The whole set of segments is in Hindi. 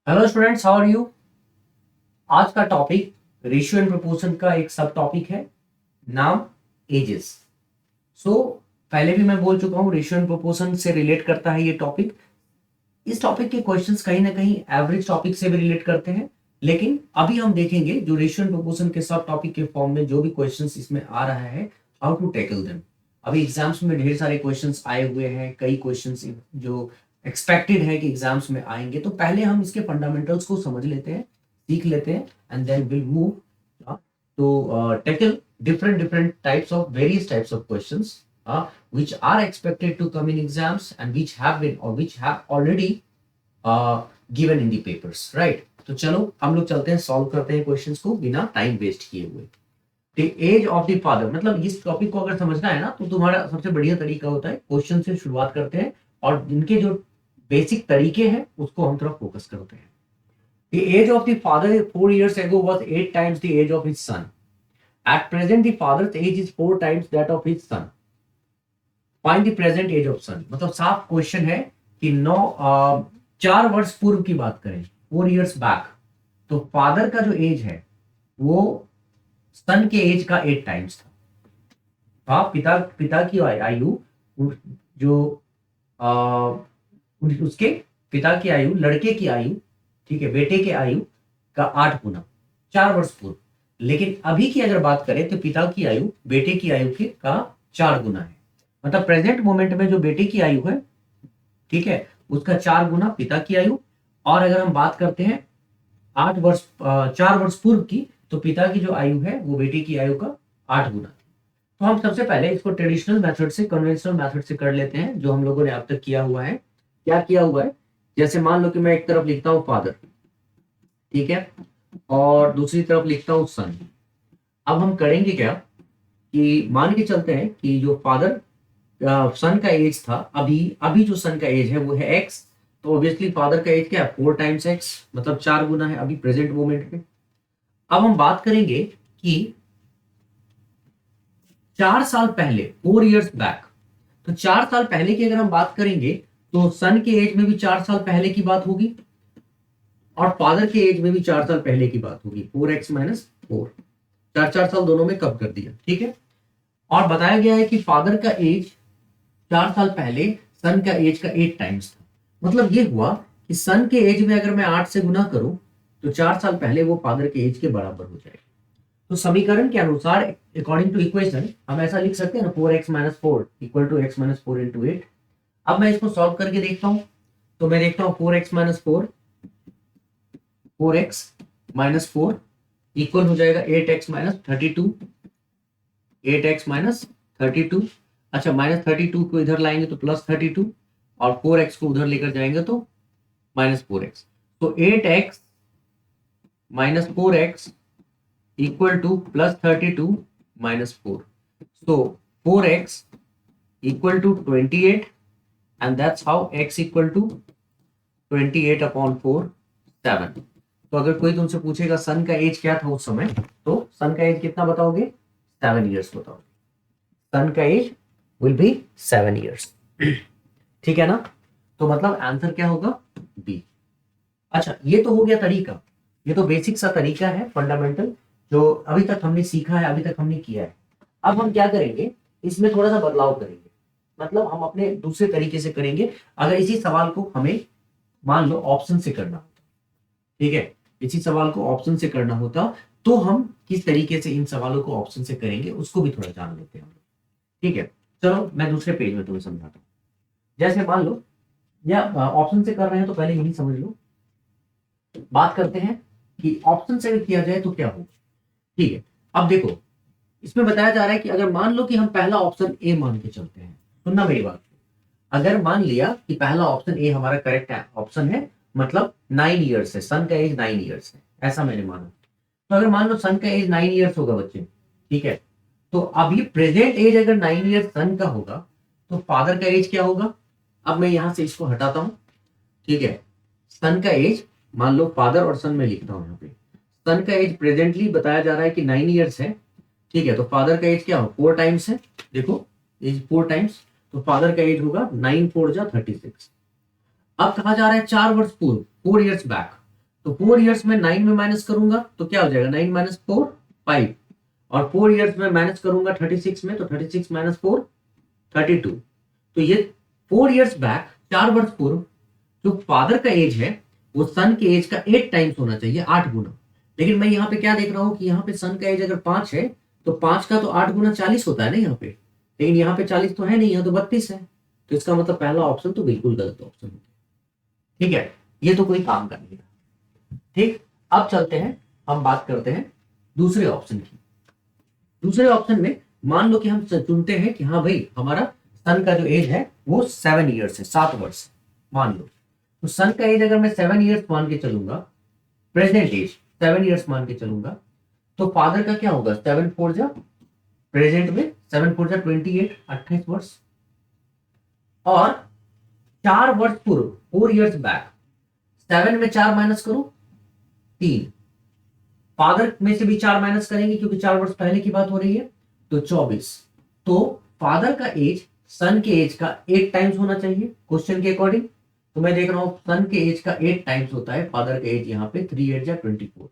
Hello students, how are you. आज का टॉपिक रेशियो एंड प्रोपोर्शन का एक सब टॉपिक है, नाम एजेस। सो पहले भी मैं बोल चुका हूँ, रेशियो एंड प्रोपोर्शन से रिलेट करता है ये टॉपिक। इस टॉपिक के क्वेश्चंस कहीं ना कहीं एवरेज टॉपिक से भी रिलेट करते हैं, लेकिन अभी हम देखेंगे जो रेशियो एंड प्रोपोर्शन के सब टॉपिक के फॉर्म में जो भी क्वेश्चंस इसमें आ रहा है, हाउ टू टैकल देम। अभी एग्जाम्स में ढेर सारे क्वेश्चंस आए हुए हैं, कई क्वेश्चंस जो एक्सपेक्टेड है कि एग्जाम्स में आएंगे, तो पहले हम इसके फंडामेंटल्स को समझ लेते हैं, सीख लेते हैं, and then will move to tackle different types of various types of questions which are expected to come in exams and which have been or which have already given in the papers, right? तो चलो हम लोग चलते हैं, सॉल्व करते हैं क्वेश्चंस को बिना टाइम वेस्ट किए हुए। The age of the father, मतलब इस टॉपिक को अगर समझना है ना, तो तुम्हारा सबसे बढ़िया तरीका होता है क्वेश्चन से शुरुआत करते हैं और इनके जो बेसिक तरीके हैं उसको हम थोड़ा फोकस करते हैं। The age of the father 4 years ago was 8 times the age of his son. At present, the father's age is 4 times that of his son. Find the present age of son. मतलब साफ क्वेश्चन है कि 4 वर्ष पूर्व की बात करें, 4 years बैक, तो फादर का जो एज है वो सन के एज का 8 टाइम्स था। हाँ, पिता पिता की आयु, जो उसके पिता की आयु, लड़के की आयु, ठीक है, बेटे के आयु का 8 गुना, 4 वर्ष पूर्व। लेकिन अभी की अगर बात करें तो पिता की आयु बेटे की आयु के का 4 गुना है। मतलब प्रेजेंट मोमेंट में जो बेटे की आयु है, ठीक है, उसका 4 गुना पिता की आयु। और अगर हम बात करते हैं 8 वर्ष 4 वर्ष पूर्व की, तो पिता की जो आयु है वो बेटे की आयु का 8 गुना। तो हम सबसे पहले इसको ट्रेडिशनल मेथड से, कन्वेंशनल मेथड से कर लेते हैं, जो हम लोगों ने अब तक किया हुआ है। क्या किया हुआ है, जैसे मान लो कि मैं एक तरफ लिखता हूं फादर, ठीक है, और दूसरी तरफ लिखता हूं सन। अब हम करेंगे क्या कि मान के चलते हैं कि जो फादर सन का एज था, अभी अभी जो सन का एज है वो है एक्स, तो ऑब्वियसली फादर का एज क्या है, 4 टाइम्स एक्स, मतलब 4 गुना है अभी प्रेजेंट मोमेंट में। अब हम बात करेंगे कि 4 साल पहले, 4 years बैक, तो 4 साल पहले की अगर हम बात करेंगे तो सन के एज में भी 4 साल पहले की बात होगी और फादर के एज में भी 4 साल पहले की बात होगी। 4x - 4, 4 4 साल दोनों में कब कर दिया, ठीक है। और बताया गया है कि फादर का एज 4 साल पहले सन का एज का 8 टाइम्स था। मतलब ये हुआ कि सन के एज में अगर मैं 8 से गुना करूं तो 4 साल पहले वो फादर के एज के बराबर हो जाएगा। तो समीकरण के अनुसार, अकॉर्डिंग टू इक्वेशन, हम ऐसा लिख सकते हैं ना, 4x - 4 इक्वल टू x - 4 × 8। अब मैं इसको सॉल्व करके देखता हूं, तो मैं देखता हूं 4x - 4 इक्वल हो जाएगा 8x - 32, 8x - 32। अच्छा, -32 को इधर लाएंगे तो +32, और 4x को उधर लेकर जाएंगे तो -4x। तो 8x - 4x equal to +32 - 4. So 4x equal to 28, and that's how x equal to 28/4, 7। तो अगर कोई तुमसे पूछेगा सन का एज क्या था उस समय, तो सन का एज कितना बताओगे, 7 years बताओगे। सन का एज विल बी 7 years। ठीक है ना। तो मतलब आंसर क्या होगा, बी। अच्छा, ये तो हो गया तरीका, ये तो बेसिक सा तरीका है, फंडामेंटल, जो अभी तक हमने सीखा है, अभी तक हमने किया है। अब हम क्या करेंगे, इसमें थोड़ा सा बदलाव करेंगे, मतलब हम अपने दूसरे तरीके से करेंगे। अगर इसी सवाल को हमें मान लो ऑप्शन से करना होता, ठीक है, इसी सवाल को ऑप्शन से करना होता, तो हम किस तरीके से इन सवालों को ऑप्शन से करेंगे उसको भी थोड़ा जान लेते हैं, ठीक है। चलो मैं दूसरे पेज में तुम्हें समझाता हूँ। जैसे मान लो, या ऑप्शन से कर रहे हैं तो पहले यही समझ लो। बात करते हैं कि ऑप्शन से किया जाए तो क्या होगा, ठीक है। अब देखो, इसमें बताया जा रहा है कि अगर मान लो कि हम पहला ऑप्शन ए मान के चलते हैं, सुनना मेरी बात, अगर मान लिया कि पहला ऑप्शन ए हमारा करेक्ट ऑप्शन है, मतलब 9 years है, सन का एज 9 years है, ऐसा मैंने माना। तो अगर मान लो सन का एज 9 years होगा बच्चे, ठीक है, तो अभी प्रेजेंट एज अगर 9 years सन का होगा, तो फादर का एज क्या होगा। अब मैं यहां से इसको हटाता हूं, ठीक है। सन का एज, मान लो फादर और सन में लिखता हूं यहाँ पे, सन का एज प्रेजेंटली बताया जा रहा है कि 9 years है, ठीक है। तो फादर का एज क्या हो, 4 टाइम्स है, देखो एज 4 टाइम्स, तो फादर का एज होगा 9 4 जा 36। अब कहा जा रहा है 4 वर्ष पूर्व, 4 years बैक, तो 4 इयर्स में 9 में माइनस करूंगा तो क्या हो जाएगा, 9 माइनस 4 5, और 4 इयर्स में माइनस करूंगा 36 में तो 36 माइनस 4 32। तो ये 4 इयर्स बैक, 4 वर्ष पूर्व जो फादर का एज है वो सन के एज का 8 टाइम्स होना चाहिए, 8 गुना। लेकिन मैं यहाँ पे क्या देख रहा हूँ कि यहाँ पे सन का एज अगर 5 है तो 5 का तो 8 गुना 40 होता है ना यहाँ पे, लेकिन यहाँ पे 40 तो है नहीं, यहाँ तो 32 है। तो इसका मतलब पहला ऑप्शन तो बिल्कुल गलत ऑप्शन है। ठीक है, ये तो कोई काम का नहीं है। ठीक, अब चलते हैं, हम बात करते हैं दूसरे ऑप्शन की। दूसरे ऑप्शन में मान लो कि हम चुनते हैं कि हाँ भाई हमारा सन का जो एज है वो 7 इयर्स है, 7 वर्ष मान लो। तो सन का एज अगर मैं 7 इयर्स मान के चलूंगा, प्रेजेंट एज 7 इयर्स मान के चलूंगा, तो फादर का क्या होगा, 7 4 जा प्रेजेंट में 7 4 जा 28, 28 वर्ष। और 4 वर्ष पूर्व 4 इयर्स बैक, 7 में 4 माइनस करो 3, फादर में से भी 4 माइनस करेंगे क्योंकि 4 वर्ष पहले की बात हो रही है, तो 24। तो फादर का एज सन के एज का 8 टाइम्स होना चाहिए क्वेश्चन के अकॉर्डिंग। तो मैं देख रहा हूं सन के एज का 8 टाइम्स होता है, फादर का एज यहाँ पे 3 8 या 24।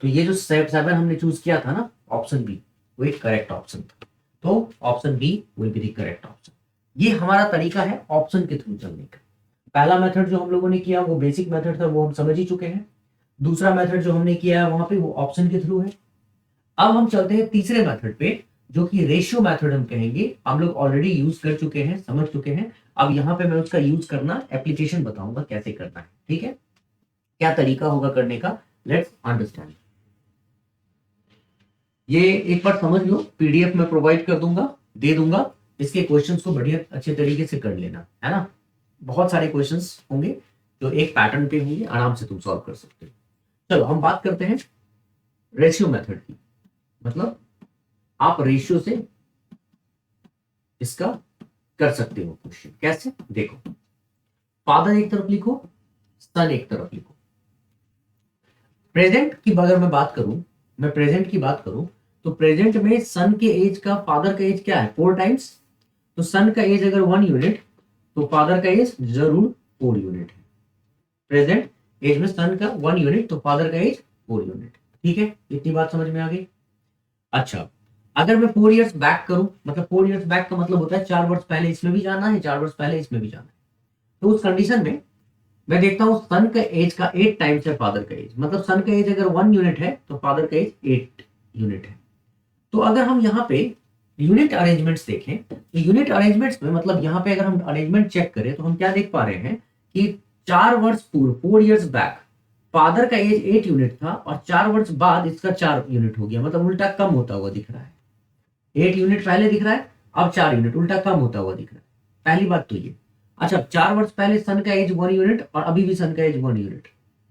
तो ये जो 7 हमने चूज किया था ना, ऑप्शन बी, वो एक करेक्ट ऑप्शन था। तो option B will be the correct option. ये हमारा तरीका है ऑप्शन के थ्रू चलने का। पहला मेथड जो हम लोगों ने किया वो बेसिक मेथड था, वो हम समझ ही चुके हैं। दूसरा मेथड जो हमने किया है वहां पे वो ऑप्शन के थ्रू है। अब हम चलते हैं तीसरे मेथड पे, जो कि रेशियो मेथड हम कहेंगे। हम लोग ऑलरेडी यूज कर चुके हैं, समझ चुके हैं। अब यहाँ पे मैं उसका यूज करना, एप्लीकेशन बताऊंगा कैसे करना है। ठीक है, क्या तरीका होगा करने का, लेट्स अंडरस्टैंड। ये एक बार समझ लो, पीडीएफ में प्रोवाइड कर दूंगा, दे दूंगा। इसके क्वेश्चंस को बढ़िया अच्छे तरीके से कर लेना है ना। बहुत सारे क्वेश्चंस होंगे जो एक पैटर्न पे होंगे, आराम से तुम सॉल्व कर सकते हो। चलो हम बात करते हैं रेशियो मेथड की। मतलब आप रेशियो से इसका कर सकते हो क्वेश्चन। कैसे, देखो, फादर एक तरफ लिखो, सन एक तरफ लिखो। प्रेजेंट की अगर मैं बात करूं, मैं प्रेजेंट की बात करूं, तो प्रेजेंट में सन के एज का फादर का एज क्या है, 4 टाइम्स। तो सन का एज अगर 1 यूनिट तो फादर का एज जरूर 4 यूनिट है। प्रेजेंट एज में सन का 1 यूनिट तो फादर का एज 4 यूनिट। ठीक है, इतनी बात समझ में आ गई। अच्छा, अगर मैं 4 इयर्स बैक करूं, मतलब 4 इयर्स बैक का मतलब होता है 4 वर्ष पहले इसमें भी जाना है, 4 वर्ष पहले इसमें भी जाना है। तो उस कंडीशन में मैं देखता हूं सन का एज का 8 टाइम्स है फादर का एज। मतलब सन का एज अगर 1 यूनिट है तो फादर का एज 8 यूनिट है। तो अगर हम यहाँ पे यूनिट अरेंजमेंट्स देखें, तो यूनिट अरेंजमेंट्स में मतलब यहाँ पे अगर हम अरेंजमेंट चेक करें तो हम क्या देख पा रहे हैं कि 4 वर्ष पूर्व 4 इयर्स बैक फादर का एज 8 यूनिट था और 4 वर्ष बाद इसका 4 यूनिट हो गया। मतलब उल्टा कम होता हुआ दिख रहा है। 8 यूनिट पहले दिख रहा है, अब 4 यूनिट, उल्टा कम होता हुआ दिख रहा है। पहली बात तो ये। अच्छा, 4 वर्ष पहले सन का एज 1 यूनिट और अभी भी सन का एज 1 यूनिट।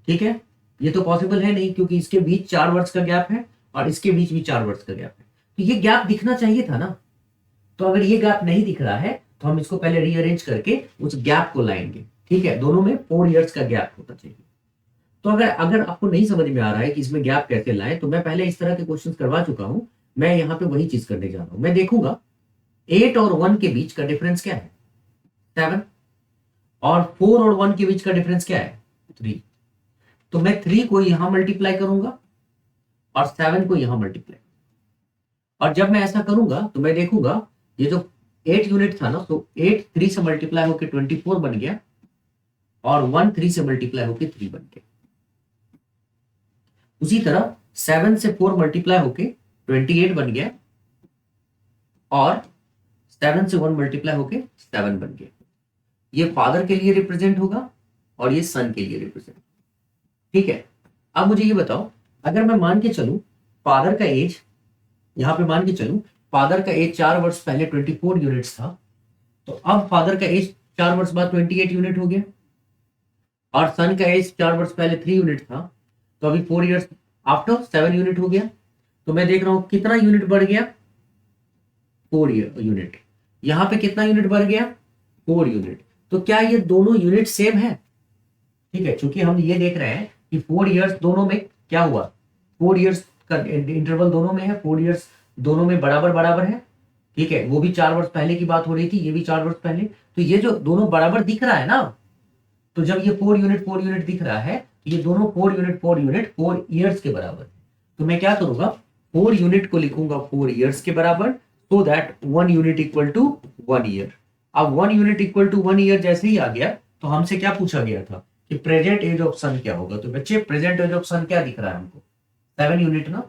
ठीक है, ये तो पॉसिबल है नहीं क्योंकि इसके बीच 4 वर्ष का गैप है और इसके बीच भी 4 वर्ष का गैप है। तो ये गैप दिखना चाहिए था ना। तो अगर ये गैप नहीं दिख रहा है तो हम इसको पहले रीअरेंज करके उस गैप को लाएंगे। ठीक है, दोनों में 4 इयर्स का गैप होता चाहिए। तो अगर अगर आपको नहीं समझ में आ रहा है कि इसमें गैप कैसे लाएं, तो मैं पहले इस तरह के क्वेश्चन करवा चुका हूं। मैं यहाँ पे वही चीज करने जा रहा हूं। मैं देखूंगा 8 और 1 के बीच का डिफरेंस क्या है, 7। और 4 और 1 के बीच का डिफरेंस क्या है, 3। तो मैं 3 को यहां मल्टीप्लाई करूंगा और 7 को यहां मल्टीप्लाई। और जब मैं ऐसा करूंगा तो मैं देखूंगा ये जो 8 यूनिट था ना, तो 8 3 से मल्टीप्लाई होकर 24 बन गया और 1 3 से मल्टीप्लाई होकर 3 बन गया। उसी तरह 7 से 4 मल्टीप्लाई होके 28 बन गया और 7 से 1 मल्टीप्लाई होके 7 बन गया। ये फादर के लिए रिप्रेजेंट होगा और ये सन के लिए रिप्रेजेंट। ठीक है, अब मुझे ये बताओ, अगर मैं मान के चलूं फादर का एज, यहां पे मान के चलूं फादर का एज 4 वर्ष पहले 24 यूनिट्स था, तो अब फादर का एज 4 वर्ष बाद 28 यूनिट हो गया। और सन का एज 4 वर्ष पहले 3 यूनिट था, तो अभी 4 इयर्स आफ्टर 7 यूनिट हो गया। तो मैं देख रहा हूं कितना यूनिट बढ़ गया, 4 यूनिट। यहां पे कितना यूनिट बढ़ गया, 4 यूनिट। तो क्या ये दोनों यूनिट सेम है? ठीक है, चूंकि हम ये देख रहे हैं कि 4 इयर्स दोनों में क्या हुआ, 4 इयर्स का इंटरवल दोनों में है, 4 इयर्स दोनों में बराबर बराबर है। ठीक है, वो भी 4 वर्ष पहले की बात हो रही थी, ये भी 4 वर्ष पहले। तो ये जो दोनों बराबर दिख रहा है ना, तो जब ये 4 यूनिट दिख रहा है ये दोनों 4 यूनिट 4 ईयर्स के बराबर है। तो मैं क्या करूंगा, 4 यूनिट को लिखूंगा 4 ईयर्स के बराबर, so that 1 unit equal to 1 year. अब 1 यूनिट इक्वल टू 1 ईयर जैसे ही आ गया तो हमसे क्या पूछा गया था कि प्रेजेंट एज ऑफ सन क्या होगा। तो बच्चे प्रेजेंट एज ऑफ सन क्या दिख रहा है हमको, 7 यूनिट ना।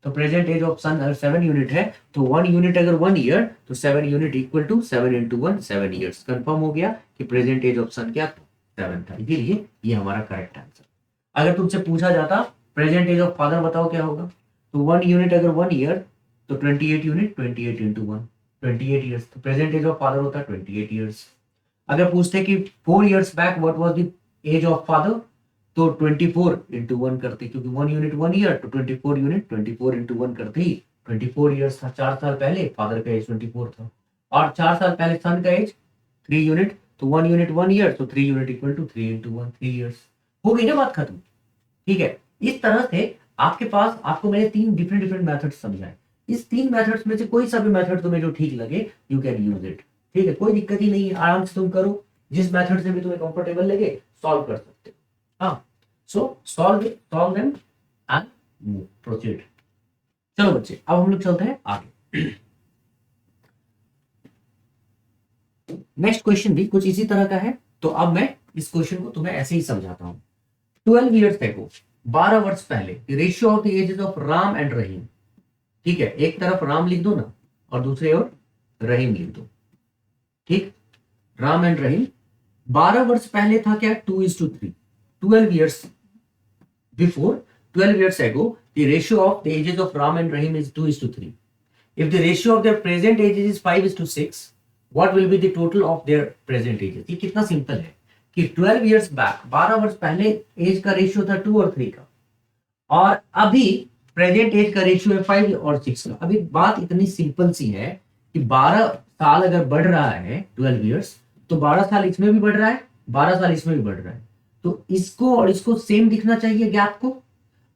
तो प्रेजेंट एज ऑफ सन अगर 7 यूनिट है तो 1 यूनिट अगर 1 ईयर तो 7 unit equal to 7 into 1 7 years. Confirm हो गया कि प्रेजेंट एज ऑफ सन क्या था, 7 था। इसीलिए ये हमारा करेक्ट आंसर। अगर तुमसे पूछा जाता प्रेजेंट एज ऑफ फादर बताओ क्या होगा, तो 1 यूनिट अगर 1 ईयर तो 28 यूनिट 28 इंटू 1 28 ईयर्स। तो प्रेजेंट एज ऑफ फादर होता है 28 ईयर्स। अगर पूछते कि 4 years back what was the age of father, तो 24 इंटू 1 करते, क्योंकि 1 यूनिट 1 ईयर तो 24 यूनिट 24 इंटू 1 करते ही 24 ईयर्स था। 4 साल पहले फादर का एज 24 था, और 4 साल पहले सन का एज 3 यूनिट, तो 1 यूनिट 1 ईयर तो 3 unit equal to 3 into 1 3 years. हो गई ना बात खत्म। ठीक है, इस तरह से आपके पास, आपको मैंने 3 डिफरेंट डिफरेंट मेथड समझाए। इस 3 मेथड्स में से कोई सा भी मेथड तुम्हें जो ठीक लगे यू कैन यूज इट। ठीक है, कोई दिक्कत ही नहीं है, आराम से तुम करो, जिस मेथड से भी तुम्हें कंफर्टेबल लगे सॉल्व कर सकते हो। हाँ, सो सॉल्व देम एंड प्रोसीड। चलो बच्चे, अब हम लोग चलते हैं आगे। नेक्स्ट क्वेश्चन भी कुछ इसी तरह का है, तो अब मैं इस क्वेश्चन को तुम्हें ऐसे ही समझाता हूं। 12 ईयर्स एगो, 12 वर्ष पहले, ratio of the ages of Ram and Rahim. ठीक है, एक तरफ राम लिख दो ना और दूसरे ओर रहीम लिख दो। ठीक, राम एंड रहीम 12 वर्ष पहले था क्या, 2:3। 12 years before, 12 years ago, the ratio of the ages of Ram and Rahim is 2:3. If the ratio of their present ages is 5:6, what will be the total of their present ages? ये कितना सिंपल है कि 12 years back, 12 वर्ष पहले एज का रेशियो था 2 और 3 का, और अभी प्रेजेंट एज का रेशियो है 5 और 6 का। अभी बात इतनी सिंपल सी है कि 12 साल अगर बढ़ रहा है 12 years, तो 12 साल इसमें भी बढ़ रहा है, 12 साल इसमें भी बढ़ रहा है। तो इसको और इसको सेम दिखना चाहिए गैप को।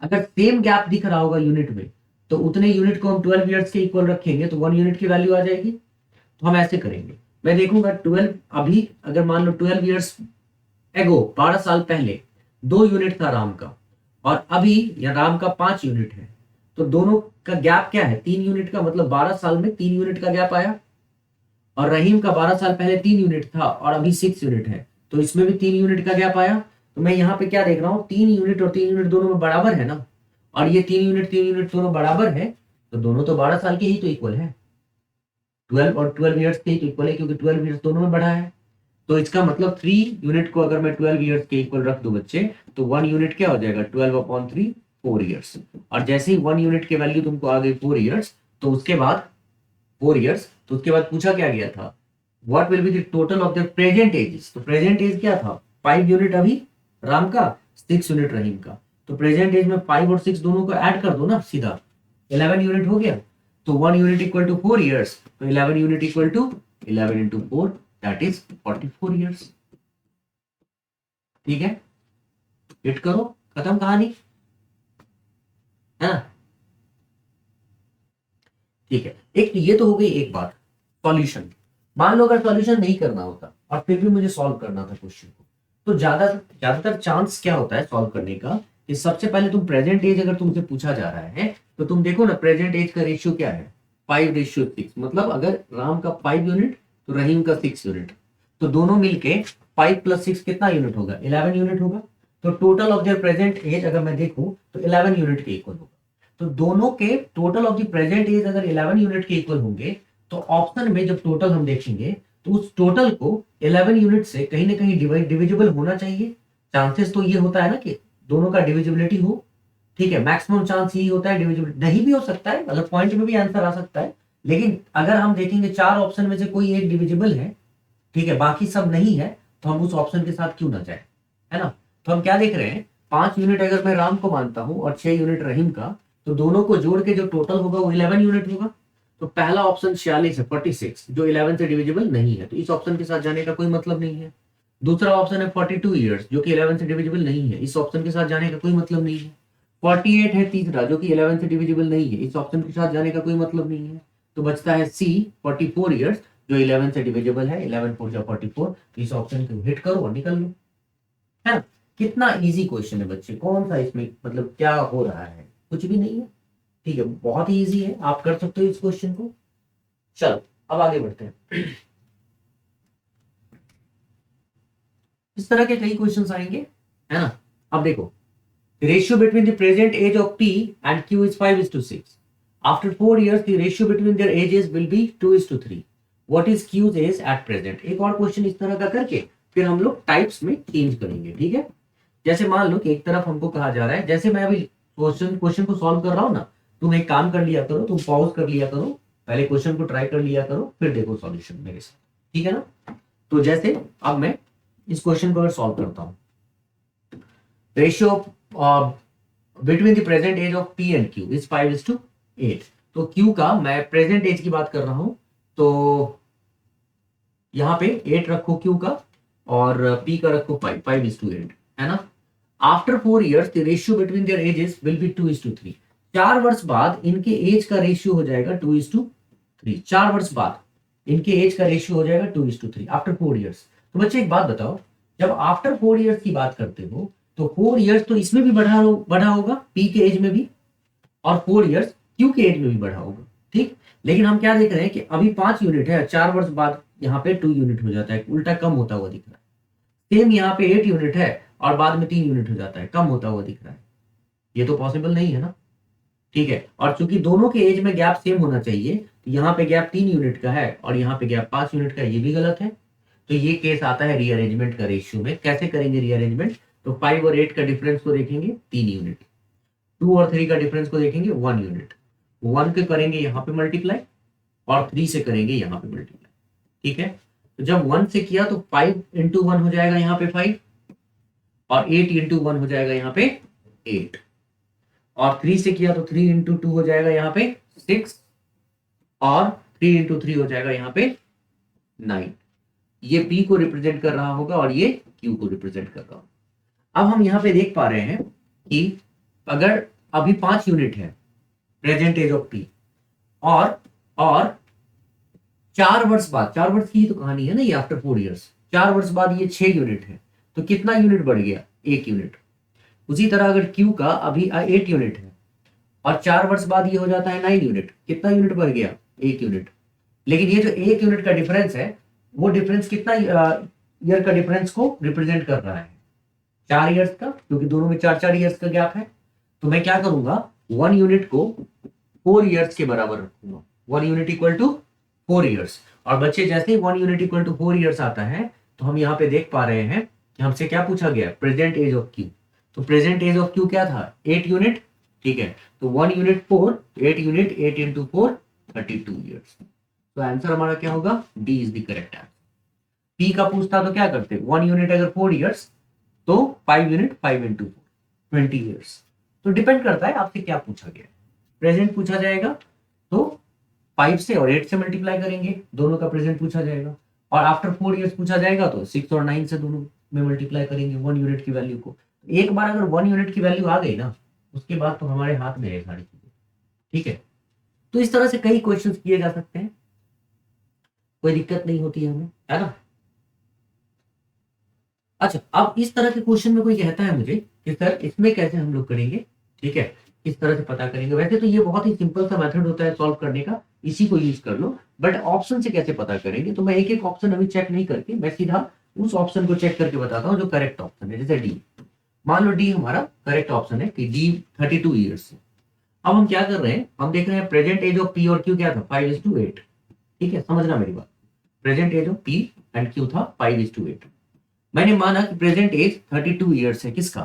अगर सेम गैप दिख रहा होगा यूनिट में, तो उतने यूनिट को हम 12 ईयर्स के इक्वल रखेंगे तो 1 यूनिट की वैल्यू आ जाएगी। तो हम ऐसे करेंगे, मैं देखूंगा 12, अभी अगर मान लो 12 ईयर्स एगो, 12 साल पहले 2 यूनिट था राम का, और अभी या राम का 5 यूनिट है, तो दोनों का गैप क्या है, 3 यूनिट का। मतलब 12 साल में 3 यूनिट का गैप आया, और रहीम का 12 साल पहले 3 यूनिट था और अभी 6 यूनिट है, तो इसमें भी 3 यूनिट का गैप आया। तो मैं यहाँ पे क्या देख रहा हूँ, 3 यूनिट और 3 यूनिट दोनों में बराबर है ना, और ये 3 यूनिट दोनों बराबर है, तो दोनों तो 12 साल के ही तो इक्वल है। 12 और 12 ईयर्स के ही तो इक्वल है, क्योंकि 12 ईयर्स दोनों में बढ़ा है। तो इसका मतलब 3 यूनिट को अगर मैं 12 ईयर्स के इक्वल रख दूं बच्चे, तो 1 यूनिट क्या हो जाएगा, 12/3 4 ईयर्स। और जैसे ही 1 यूनिट की वैल्यू तुमको आ गई 4 ईयर्स, तो उसके बाद 4 ईयर्स, तो उसके बाद पूछा क्या गया था, what will be the total of the present ages. तो प्रेजेंट एज क्या था, 5 यूनिट अभी राम का, 6 यूनिट रहीम का। तो प्रेजेंट एज में 5 और 6 दोनों को ऐड कर दो ना सीधा, 11 यूनिट हो गया। तो 1 यूनिट इक्वल टू 4 ईयर्स, तो 11 unit equal to 11 into 4, that is 44 years. ठीक है, हिट करो, खत्म कहानी है ना। ठीक है, एक ये तो हो गई एक बात, सॉल्यूशन। मान लो अगर सॉल्यूशन नहीं करना होता और फिर भी मुझे सॉल्व करना था क्वेश्चन को, तो ज्यादातर चांस क्या होता है सॉल्व करने का, कि सबसे पहले तुम प्रेजेंट एज अगर तुमसे पूछा जा रहा है, तो तुम देखो ना प्रेजेंट एज का रेशियो क्या है, 5:6। मतलब अगर राम का 5 यूनिट तो रहीम का 6 यूनिट, तो दोनों मिलके 5 + 6 कितना यूनिट होगा, 11 यूनिट होगा। तो total of their present age अगर मैं देखूं तो 11 यूनिट के इक्वल होगा। तो दोनों के total of the present age अगर 11 यूनिट के इक्वल होंगे, तो ऑप्शन में जब टोटल हम देखेंगे तो उस टोटल को 11 यूनिट से कहीं ना कहीं डिविजिबल होना चाहिए। चांसेस तो ये होता है ना कि दोनों का डिविजिबिलिटी हो। ठीक है, मैक्सिमम चांस यही होता है, डिविजिबिलिटी नहीं भी हो सकता है, मतलब पॉइंट में भी आंसर आ सकता है, लेकिन अगर हम देखेंगे 4 ऑप्शन में से कोई एक डिविजिबल है, ठीक है, बाकी सब नहीं है, तो हम उस ऑप्शन के साथ क्यों ना जाए, है ना। तो हम क्या देख रहे हैं, 5 यूनिट अगर मैं राम को मानता हूं और 6 यूनिट रहीम का, तो दोनों को जोड़ के जो टोटल होगा वो 11 यूनिट होगा। तो पहला ऑप्शन 46 है, 46 जो 11 से डिविजिबल नहीं है, तो इस ऑप्शन के साथ जाने का कोई मतलब नहीं है। दूसरा ऑप्शन है 42 ईयर्स जो कि 11 से डिविजिबल नहीं है, इस ऑप्शन के साथ जाने का कोई मतलब नहीं है। 48 है तीसरा जो कि 11 से डिविजिबल नहीं है, इस ऑप्शन के साथ जाने का कोई मतलब नहीं है। तो बचता है सी 44 ईयर्स जो 11 से डिविजिबल है, 11 4 जा 44। इस ऑप्शन को हिट करो और निकल लो, है ना। कितना इजी क्वेश्चन है बच्चे, कौन सा इसमें मतलब क्या हो रहा है, कुछ भी नहीं है। ठीक है, बहुत ही इजी है, आप कर सकते हो इस क्वेश्चन को। चलो अब आगे बढ़ते हैं। इस तरह के कई क्वेश्चंस आएंगे, है ना। अब देखो, ratio between the present age of P and Q is 5:6। After 4 years the ratio between their ages will be 2:3. what is q's age at present। एक और क्वेश्चन इस तरह का करके फिर हम लोग टाइप्स में चेंज करेंगे। ठीक है, जैसे मान लो कि एक तरफ हमको कहा जा रहा है, जैसे मैं अभी क्वेश्चन को सॉल्व कर रहा हूं ना, तुम एक काम कर लिया करो, तुम पॉज कर लिया करो, पहले क्वेश्चन को ट्राई कर लिया करो, फिर देखो सॉल्यूशन मेरे साथ। ठीक है ना। तो जैसे अब मैं इस क्वेश्चन को अगर सॉल्व करता हूं, ratio between the present age of P and Q is 5:8। तो क्यू का मैं प्रेजेंट एज की बात कर रहा हूं, तो यहां पे 8 रखो क्यू का, और पी का रखो 5:8, है ना। After 4 years the ratio between their edges will be 2:3। 4 वर्ष बाद इनके एज का रेशियो हो जाएगा 2:3। 4 वर्ष बाद इनके एज का रेशियो हो जाएगा 2:3 आफ्टर 4 years। तो बच्चे एक बात बताओ, जब आफ्टर 4 years की बात करते हो तो 4 years तो इसमें भी बढ़ा होगा पी के एज में भी, और 4 years क्यू के एज में भी बढ़ा होगा। ठीक, लेकिन हम क्या देख रहे हैं कि अभी 5 यूनिट है, 4 वर्ष बाद यहाँ पे 2 यूनिट हो जाता है, उल्टा कम होता हुआ दिख रहा है। सेम यहाँ पे 8 यूनिट है और बाद में 3 यूनिट हो जाता है, कम होता हुआ दिख रहा है। ये तो पॉसिबल नहीं है ना। ठीक है, और चूंकि दोनों के एज में गैप सेम होना चाहिए, तो यहाँ पे गैप 3 यूनिट का है और यहाँ पे गैप 5 यूनिट का, ये भी गलत है। तो ये केस आता है रीअरेंजमेंट का रेशियो में। कैसे करेंगे रीअरेंजमेंट, तो 5 और 8 का डिफरेंस को देखेंगे 3 यूनिट, 2 और 3 का डिफरेंस को देखेंगे 1 यूनिट, 1 के करेंगे यहाँ पे मल्टीप्लाई और 3 से करेंगे यहाँ पे मल्टीप्लाई। ठीक है, तो जब 1 से किया तो 5 इंटू 1 हो जाएगा यहाँ पे 5, और 8 इंटू 1 हो जाएगा यहाँ पे 8, और 3 से किया तो 3 इंटू 2 हो जाएगा यहाँ पे 6, और 3 इंटू 3 हो जाएगा यहाँ पे 9। ये P को रिप्रेजेंट कर रहा होगा और ये Q को रिप्रेजेंट कर रहा होगा। अब हम यहाँ पे देख पा रहे हैं कि अगर अभी 5 यूनिट है प्रेजेंट एज ऑफ P, और 4 वर्ष बाद, 4 वर्ष की तो कहानी है ना ये, आफ्टर 4 years 4 वर्ष बाद ये 6 यूनिट है, तो कितना यूनिट बढ़ गया, 1 यूनिट। उसी तरह अगर Q का अभी 8 यूनिट है और 4 वर्ष बाद ये हो जाता है 9 यूनिट, कितना यूनिट बढ़ गया, 1 यूनिट। लेकिन ये जो 1 यूनिट का डिफरेंस है, वो डिफरेंस कितना ईयर का डिफरेंस को रिप्रेजेंट कर रहा है, 4 years का, क्योंकि दोनों में 4-4 years का गैप है। तो मैं क्या करूंगा, 1 यूनिट को 4 years के बराबर रखूंगा, 1 यूनिट इक्वल टू 4 years। और बच्चे जैसे ही 1 यूनिट इक्वल टू 4 years आता है, तो हम यहाँ पे देख पा रहे हैं कि हमसे क्या पूछा गया, प्रेजेंट एज ऑफ क्यू। तो प्रेजेंट एज ऑफ क्यू क्या था, 8 यूनिट। ठीक है, तो 1 यूनिट 4, 8 यूनिट, 8 इंटू 4 32 years। तो आंसर हमारा क्या होगा, D is the correct answer. P का पूछता तो क्या करते, 1 यूनिट अगर 4 years तो 5 यूनिट 5 इंटू 4 20 years। तो डिपेंड करता है आपसे क्या पूछा गया। प्रेजेंट पूछा जाएगा तो 5 से और 8 से मल्टीप्लाई करेंगे, दोनों का प्रेजेंट पूछा जाएगा। और आफ्टर 4 years पूछा जाएगा तो 6 और 9 से दोनों में मल्टीप्लाई करेंगे 1 यूनिट की वैल्यू को। एक बार अगर 1 यूनिट की वैल्यू आ गई ना, उसके बाद तो हमारे हाथ में है सारी चीजें। ठीक है, तो इस तरह से कई क्वेश्चंस किए जा सकते हैं, कोई दिक्कत नहीं होती है हमें, है ना। अच्छा, अब इस तरह के क्वेश्चन में कोई कहता है मुझे कि सर इसमें कैसे हम लोग करेंगे, ठीक है, किस तरह से पता करेंगे। वैसे तो ये बहुत ही सिंपल सा मेथड होता है सॉल्व करने का, इसी को यूज कर लो, बट ऑप्शन से कैसे पता करेंगे। तो मैं एक एक ऑप्शन अभी चेक नहीं करके, मैं सीधा उस ऑप्शन को चेक करके बताता हूँ जो करेक्ट ऑप्शन है। जैसे डी, मान लो डी हमारा करेक्ट ऑप्शन है कि डी 32 years। अब हम क्या कर रहे हैं, हम देख रहे हैं प्रेजेंट एज ऑफ पी और क्यू क्या था, 5:8। ठीक है, समझना मेरी बात, present age of P and Q था 5:8। मैंने माना कि प्रेजेंट एज 32 years है, किसका,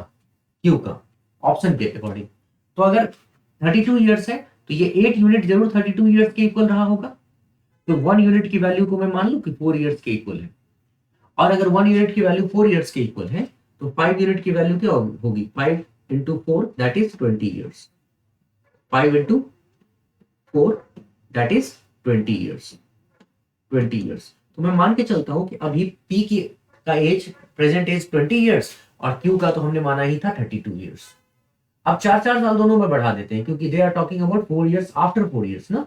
क्यू का, ऑप्शन के अकॉर्डिंग। तो अगर 32 years है तो ये 8 यूनिट जरूर 32 years के इक्वल रहा होगा। तो 1 यूनिट की वैल्यू को मैं मान लूं कि 4 years के इक्वल है, और अगर 1 यूनिट की वैल्यू 4 years के इक्वल है तो 5 यूनिट की वैल्यू क्या होगी, 5 into 4 that is 20 years, 5 into 4 that is 20 years, 20 years। तो मैं मान के चलता हूं कि अभी पी की का एज, प्रेजेंट एज 20 years, और क्यू का तो हमने माना ही था 32 years। अब 4-4 साल दोनों में बढ़ा देते हैं, क्योंकि they are talking about 4 years after 4 years ना।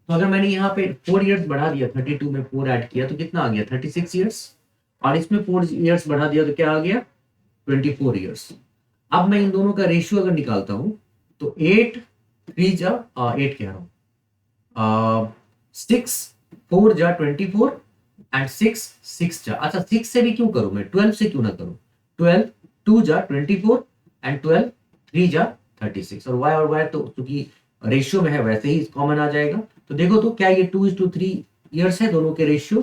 तो अगर मैंने यहाँ पे 4 years बढ़ा दिया, 32 में 4 ऐड किया तो कितना आ गया, 36 years, और इसमें 4 years बढ़ा दिया तो क्या आ गया, 24 ईयर्स। अब मैं इन दोनों का रेशियो अगर निकालता हूं तो 8 3 जा 8 कह रहा हूं 6 4 जा 24 एंड 6 6 जा, अच्छा 6 से भी क्यों करूं मैं, 12 से क्यों ना करूं, 12 2 जा 24 एंड 12 3 जा 36 और y तो क्योंकि रेशियो में है वैसे ही कॉमन आ जाएगा। तो देखो तो क्या ये 2:3 ईयर्स है दोनों के रेशियो,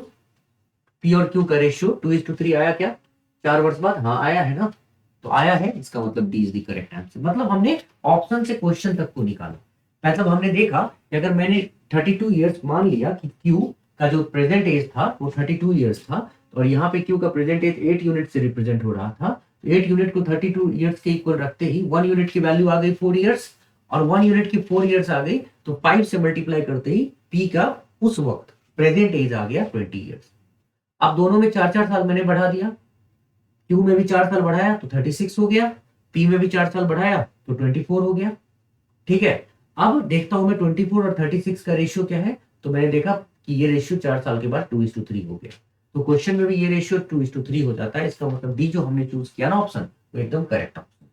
पी और क्यू का रेशियो 2:3 आया क्या 4 वर्ष बाद, हाँ आया है ना, तो आया है, इसका मतलब D is the correct answer. मतलब हमने ऑप्शन से क्वेश्चन तक को निकाला, मतलब हमने देखा कि अगर मैंने 32 ईयर्स मान लिया कि क्यू का जो प्रेजेंट एज था वो 32 ईयर्स था, और यहाँ पे क्यू का प्रेजेंट एज 8 यूनिट से रिप्रेजेंट हो रहा था, तो 8 यूनिट को 32 ईयर्स के इक्वल रखते ही 1 यूनिट की वैल्यू आ गई 4 ईयर्स, और 1 यूनिट की 4 ईयर्स आ गई, तो 5 से मल्टीप्लाई करते ही पी का उस वक्त प्रेजेंट एज आ गया 20 ईयर्स। अब दोनों में 4-4 साल मैंने बढ़ा दिया, क्यू में भी 4 साल बढ़ाया तो 36 हो गया, पी में भी 4 साल बढ़ाया तो 24 हो गया। ठीक है, अब देखता हूं मैं 24 और 36 का रेशियो क्या है, तो मैंने देखा कि ये रेशियो 4 साल के बाद 2:3 हो गया, तो क्वेश्चन में भी ये रेशियो 2:3 हो जाता है। इसका मतलब डी जो हमने चूज किया ना ऑप्शन, वो एकदम करेक्ट ऑप्शन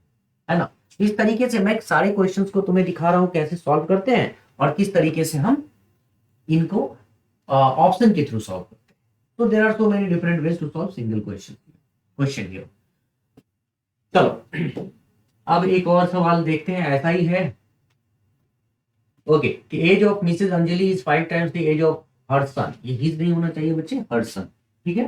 है ना। इस तरीके से मैं सारे क्वेश्चंस को तुम्हें दिखा रहा हूं कैसे सॉल्व करते हैं और किस तरीके से हम इनको ऑप्शन के थ्रू सॉल्व करते हैं। तो there are so many different ways to solve single question here. चलो अब एक और सवाल देखते हैं, ऐसा ही है। Okay, age of Mrs Anjali is 5 times the age of her son, ये हिज नहीं होना चाहिए बच्चे, हर सन, ठीक है,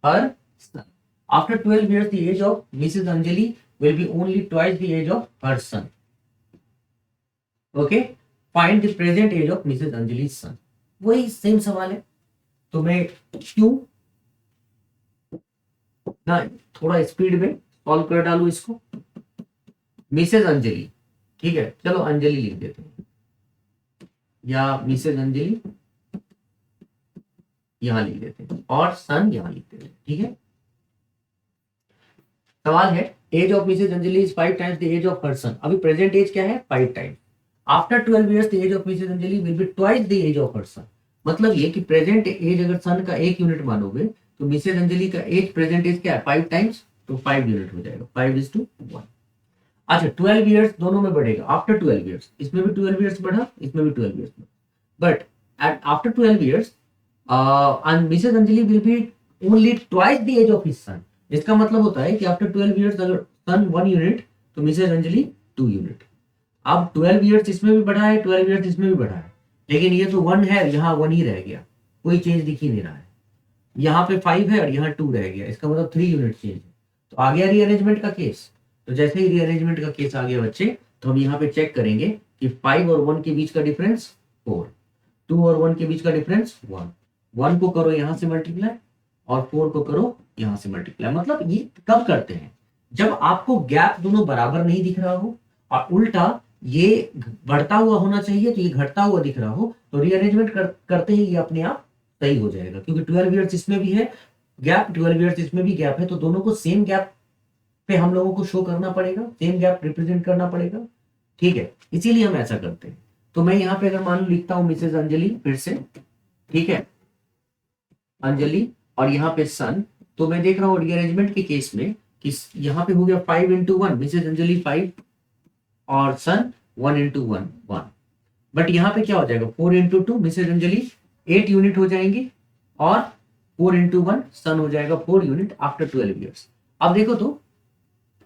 her son. After 12 years the age of Mrs. Anjali will be only twice the age of her son. Okay, find the present age of Mrs. Anjali's son. वही सेम सवाल है, तो मैं क्यों ना थोड़ा स्पीड में सॉल्व कर डालू इसको। मिसेज अंजलि, ठीक है, चलो अंजलि लिख देते हैं, या मिसेज अंजलि यहां लिख देते हैं और सन यहां लिख देते हैं, ठीक है। सवाल है age of Mrs Anjali is 5 times the age of her son, अभी प्रेजेंट एज क्या है 5 times, after 12 years the age of Mrs Anjali will be twice the age of her son. मतलब ये कि प्रेजेंट एज अगर सन का 1 यूनिट मानोगे तो मिसेज अंजलि का एज प्रेजेंट एज क्या है 5 टाइम्स, तो 5 यूनिट हो जाएगा, 5:1। अच्छा 12 years दोनों में बढ़ेगा, आफ्टर 12 years इसमें भी 12 years बढ़ा, इसमें भी 12 years बढ़ा, but at after 12 years Mrs Anjali will be only twice the age of his son. इसका मतलब होता है कि आफ्टर 12 years अगर सन 1 यूनिट तो मिसेज अंजलि 2 यूनिट। अब 12 years इसमें भी बढ़ा है, 12 years इसमें भी बढ़ा है, लेकिन ये तो 1 है, यहाँ 1 ही रह गया, कोई चेंज दिख ही नहीं रहा है। यहाँ पे 5 है और यहाँ 2 रह गया, इसका मतलब 3 यूनिट चेंज है, तो आ गया रीअरेंजमेंट का केस। तो जैसे ही रीअरेंजमेंट का केस आ गया बच्चे, तो हम यहाँ पे चेक करेंगे कि 5 और 1 के बीच का डिफरेंस 4, 2 और 1 के बीच का डिफरेंस 1, 1 को करो यहाँ से मल्टीप्लाई और 4 को करो यहाँ से मल्टीप्लाई। मतलब ये कब करते हैं, जब आपको गैप दोनों बराबर नहीं दिख रहा हो और उल्टा ये बढ़ता हुआ होना चाहिए तो ये घटता हुआ दिख रहा हो, तो रीअरेंजमेंट करते ही ये अपने आप सही हो जाएगा, क्योंकि 12 years इसमें भी है गैप, 12 years इसमें भी गैप है, तो दोनों को सेम गैप पे हम लोगों को शो करना पड़ेगा, सेम गैप रिप्रेजेंट करना पड़ेगा, ठीक है, इसीलिए हम ऐसा करते हैं। तो मैं यहाँ पे अगर मान लो लिखता हूं मिसेज अंजलि फिर से, ठीक है, अंजलि और यहाँ पे सन, तो मैं देख रहा हूँ रीअरेंजमेंट के केस में कि यहाँ पे हो गया 5:1, मिसेज अंजलि 5 और सन 1:1 1, बट यहाँ पे क्या हो जाएगा 4:2, मिसेज अंजलि 8 यूनिट हो जाएंगी और 4:1 सन हो जाएगा 4 यूनिट आफ्टर 12 years। अब देखो तो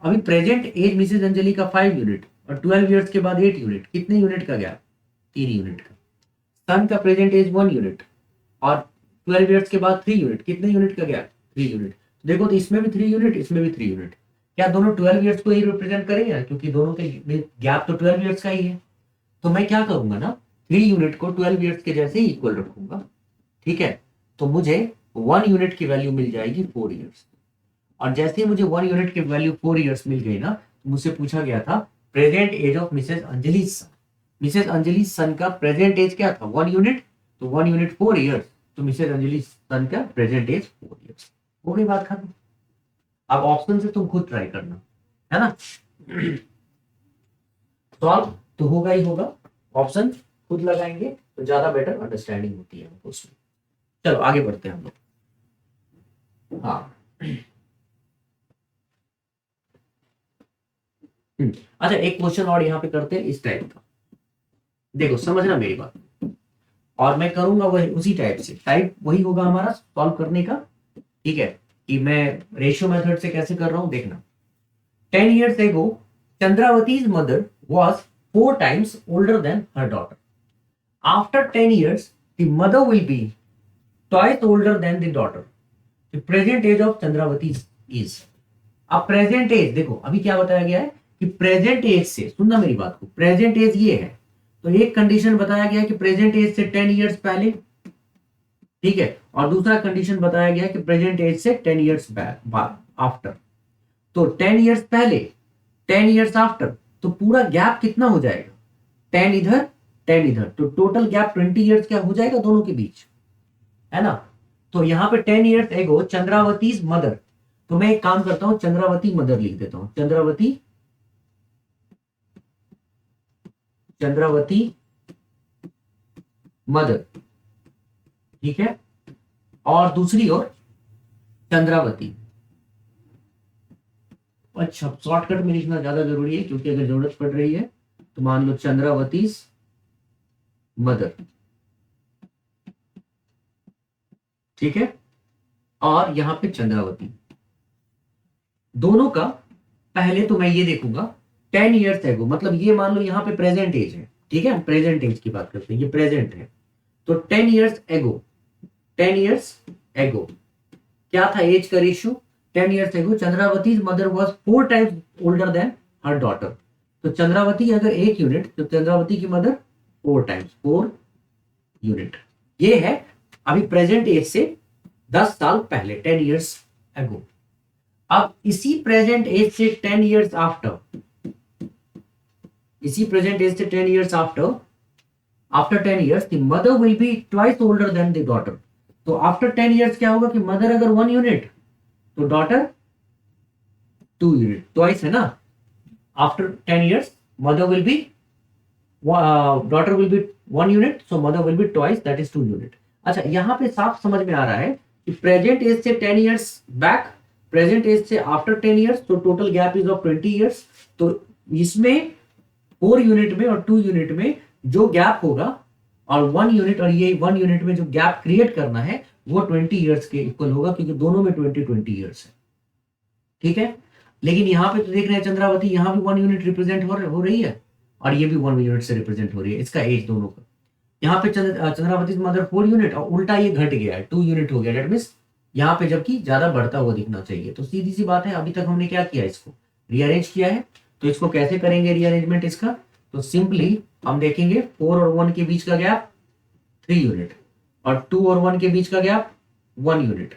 अभी प्रेजेंट एज मिसेज अंजलि का 5 यूनिट और 12 years के बाद 8 यूनिट, कितने यूनिट का गैप, 3 यूनिट का। सन का प्रेजेंट एज 1 यूनिट और 12 years के बाद 3 यूनिट, कितने यूनिट का गैप, 3 यूनिट। देखो तो इसमें भी 3 यूनिट, इसमें भी 3 यूनिट, क्या दोनों 12 years को ही रिप्रेजेंट करेंगे, क्योंकि दोनों के गैप तो 12 years का ही है। तो मैं क्या करूंगा ना, 3 यूनिट को 12 years के जैसे ही इक्वल रखूंगा, ठीक है, तो मुझे 1 यूनिट की वैल्यू मिल जाएगी 4 years, और जैसे ही मुझे 1 यूनिट की वैल्यू 4 years मिल गई ना, तो मुझसे पूछा गया था present age of Mrs Anjali son. Mrs Anjali son का प्रेजेंट एज क्या था 1 यूनिट, तो 1 यूनिट 4 years, तो मिसेज अंजलि सन का प्रेजेंट एज 4 years। हो गई बात खत्म। अब ऑप्शन से तुम खुद ट्राई करना, है ना, सॉल्व तो होगा ही होगा, ऑप्शन खुद लगाएंगे तो ज्यादा बेटर अंडरस्टैंडिंग होती है हमको उसमें। चलो आगे बढ़ते हैं हम लोग। हाँ अच्छा, एक क्वेश्चन और यहाँ पे करते हैं इस टाइप का। देखो समझना मेरी बात, और मैं करूंगा वही उसी टाइप से, टाइप वही होगा हमारा सॉल्व करने का। ठीक है, कि मैं रेशियो मेथड से कैसे कर रहा हूं देखना। 10 years ago, Chandravati's mother was 4 times older than her daughter. After 10 years, the mother will be twice older than the daughter. The present age of Chandravati is. अब प्रेजेंट एज देखो, अभी क्या बताया गया है कि प्रेजेंट एज से, सुनना मेरी बात को, प्रेजेंट एज ये है, तो एक कंडीशन बताया गया कि प्रेजेंट एज से 10 years पहले, ठीक है, और दूसरा कंडीशन बताया गया कि प्रेजेंट एज से 10 years आफ्टर। तो 10 years पहले, 10 years आफ्टर, तो पूरा गैप कितना हो जाएगा, 10 इधर 10 इधर, तो टोटल गैप 20 years क्या हो जाएगा दोनों के बीच, है ना। तो यहाँ पे 10 years एगो चंद्रावती मदर, तो मैं एक काम करता हूं, चंद्रावती मदर लिख देता हूं, चंद्रावती मदर, ठीक है, और दूसरी ओर चंद्रावती। अच्छा, शॉर्टकट में लिखना ज्यादा जरूरी है, क्योंकि अगर जरूरत पड़ रही है तो मान लो चंद्रावती मदर, ठीक है, और यहां पे चंद्रावती, दोनों का पहले तो मैं ये देखूंगा 10 years एगो, मतलब ये मान लो यहाँ पे प्रेजेंट एज है, ठीक है, हम प्रेजेंट एज की बात करते हैं, ये प्रेजेंट है, तो 10 years एगो, 10 years एगो क्या था एज का रेशियो, 10 years एगो Chandravati mother was 4 times older than her daughter. तो चंद्रावती अगर 1 यूनिट, तो चंद्रावती की मदर 4 times, 4 यूनिट। ये है अभी प्रेजेंट एज से 10 साल पहले, 10 years एगो। अब इसी प्रेजेंट एज से 10 years आफ्टर, इसी प्रेजेंट एज से 10 years after, after 10 years the mother will be twice older than the daughter. तो आफ्टर 10 years क्या होगा कि मदर अगर 1 यूनिट, तो डॉटर 2 यूनिट, ट्वाइस है ना। After 10 years mother will be, daughter will be 1 unit, so mother will be twice, that is 2 unit. अच्छा, यहां पे साफ समझ में आ रहा है कि प्रेजेंट एज से 10 years बैक, प्रेजेंट एज से आफ्टर 10 years, तो total gap is of 20 years। तो इसमें 4 यूनिट में और 2 यूनिट में जो गैप होगा, और 1 यूनिट और ये 1 यूनिट में जो गैप क्रिएट करना है, वो 20 years के इक्वल होगा, क्योंकि दोनों में 20 years है, ठीक है। लेकिन यहाँ पे तो देख रहे हैं चंद्रावती यहाँ भी 1 यूनिट रिप्रेजेंट हो रही है, और ये भी 1 यूनिट से रिप्रेजेंट हो रही है, इसका एज दोनों का। यहाँ पे चंद्रावती मदर 4 यूनिट, और उल्टा ये घट गया है, 2 यूनिट हो गया, डेट मीन्स यहाँ पे जबकि ज्यादा बढ़ता हुआ दिखना चाहिए। तो सीधी सी बात है, अभी तक हमने क्या किया, इसको रीअरेंज किया है। तो इसको कैसे करेंगे रीअरेंजमेंट इसका, तो सिंपली हम देखेंगे 4 और 1 के बीच का गैप 3 यूनिट, और 2 और 1 के बीच का गैप 1 यूनिट।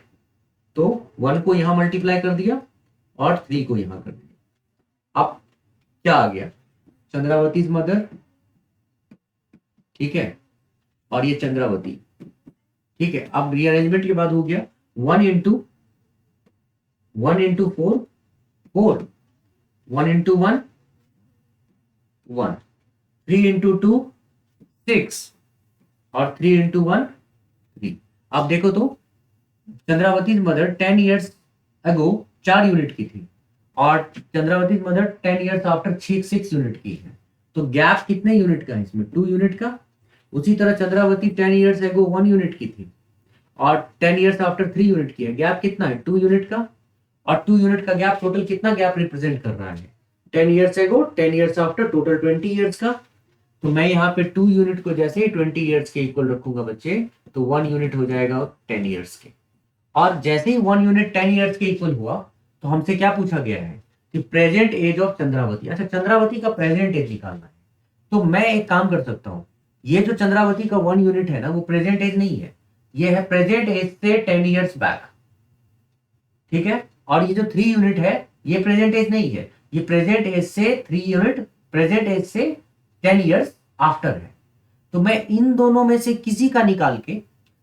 तो 1 को यहां मल्टीप्लाई कर दिया और 3 को यहां कर दिया। अब क्या आ गया, चंद्रावती मदर, ठीक है, और ये चंद्रावती, ठीक है। अब रीअरेंजमेंट के बाद हो गया 1 इंटू 4, 4, 1 इंटू 1, 1, 3 इंटू 2, 6, और 3 इंटू 1, 3। अब देखो तो चंद्रावती मदर 10 years अगो 4 यूनिट की थी, और Chandravati mother 10 years after 6 unit की है। तो गैप कितने यूनिट का है इसमें, 2 यूनिट का। उसी तरह चंद्रावती 10 years अगो 1 यूनिट की थी, और 10 years आफ्टर 3 यूनिट की है, गैप कितना है 2 यूनिट का। और 2 यूनिट का गैप टोटल कितना गैप रिप्रेजेंट कर रहा है, 10 years अगो 10 years आफ्टर, टोटल 20 years का। तो मैं यहाँ पे 2 यूनिट को जैसे ही 20 years के इक्वल रखूंगा बच्चे, तो 1 यूनिट हो जाएगा 10 years के। और जैसे ही 1 यूनिट 10 years के इक्वल हुआ, तो हमसे क्या पूछा गया है कि प्रेजेंट एज ऑफ चंद्रावती। अच्छा, चंद्रावती का प्रेजेंट एज निकालना है, तो मैं एक काम कर सकता हूं, ये जो चंद्रावती का 1 यूनिट है ना, वो प्रेजेंट एज नहीं है, ये है प्रेजेंट एज से 10 years बैक, ठीक है। और ये जो 3 यूनिट है, ये प्रेजेंट एज नहीं है, ये प्रेजेंट एज से 3 यूनिट, प्रेजेंट एज से 10 years आफ्टर है। तो मैं इन दोनों में से किसी का निकाल के,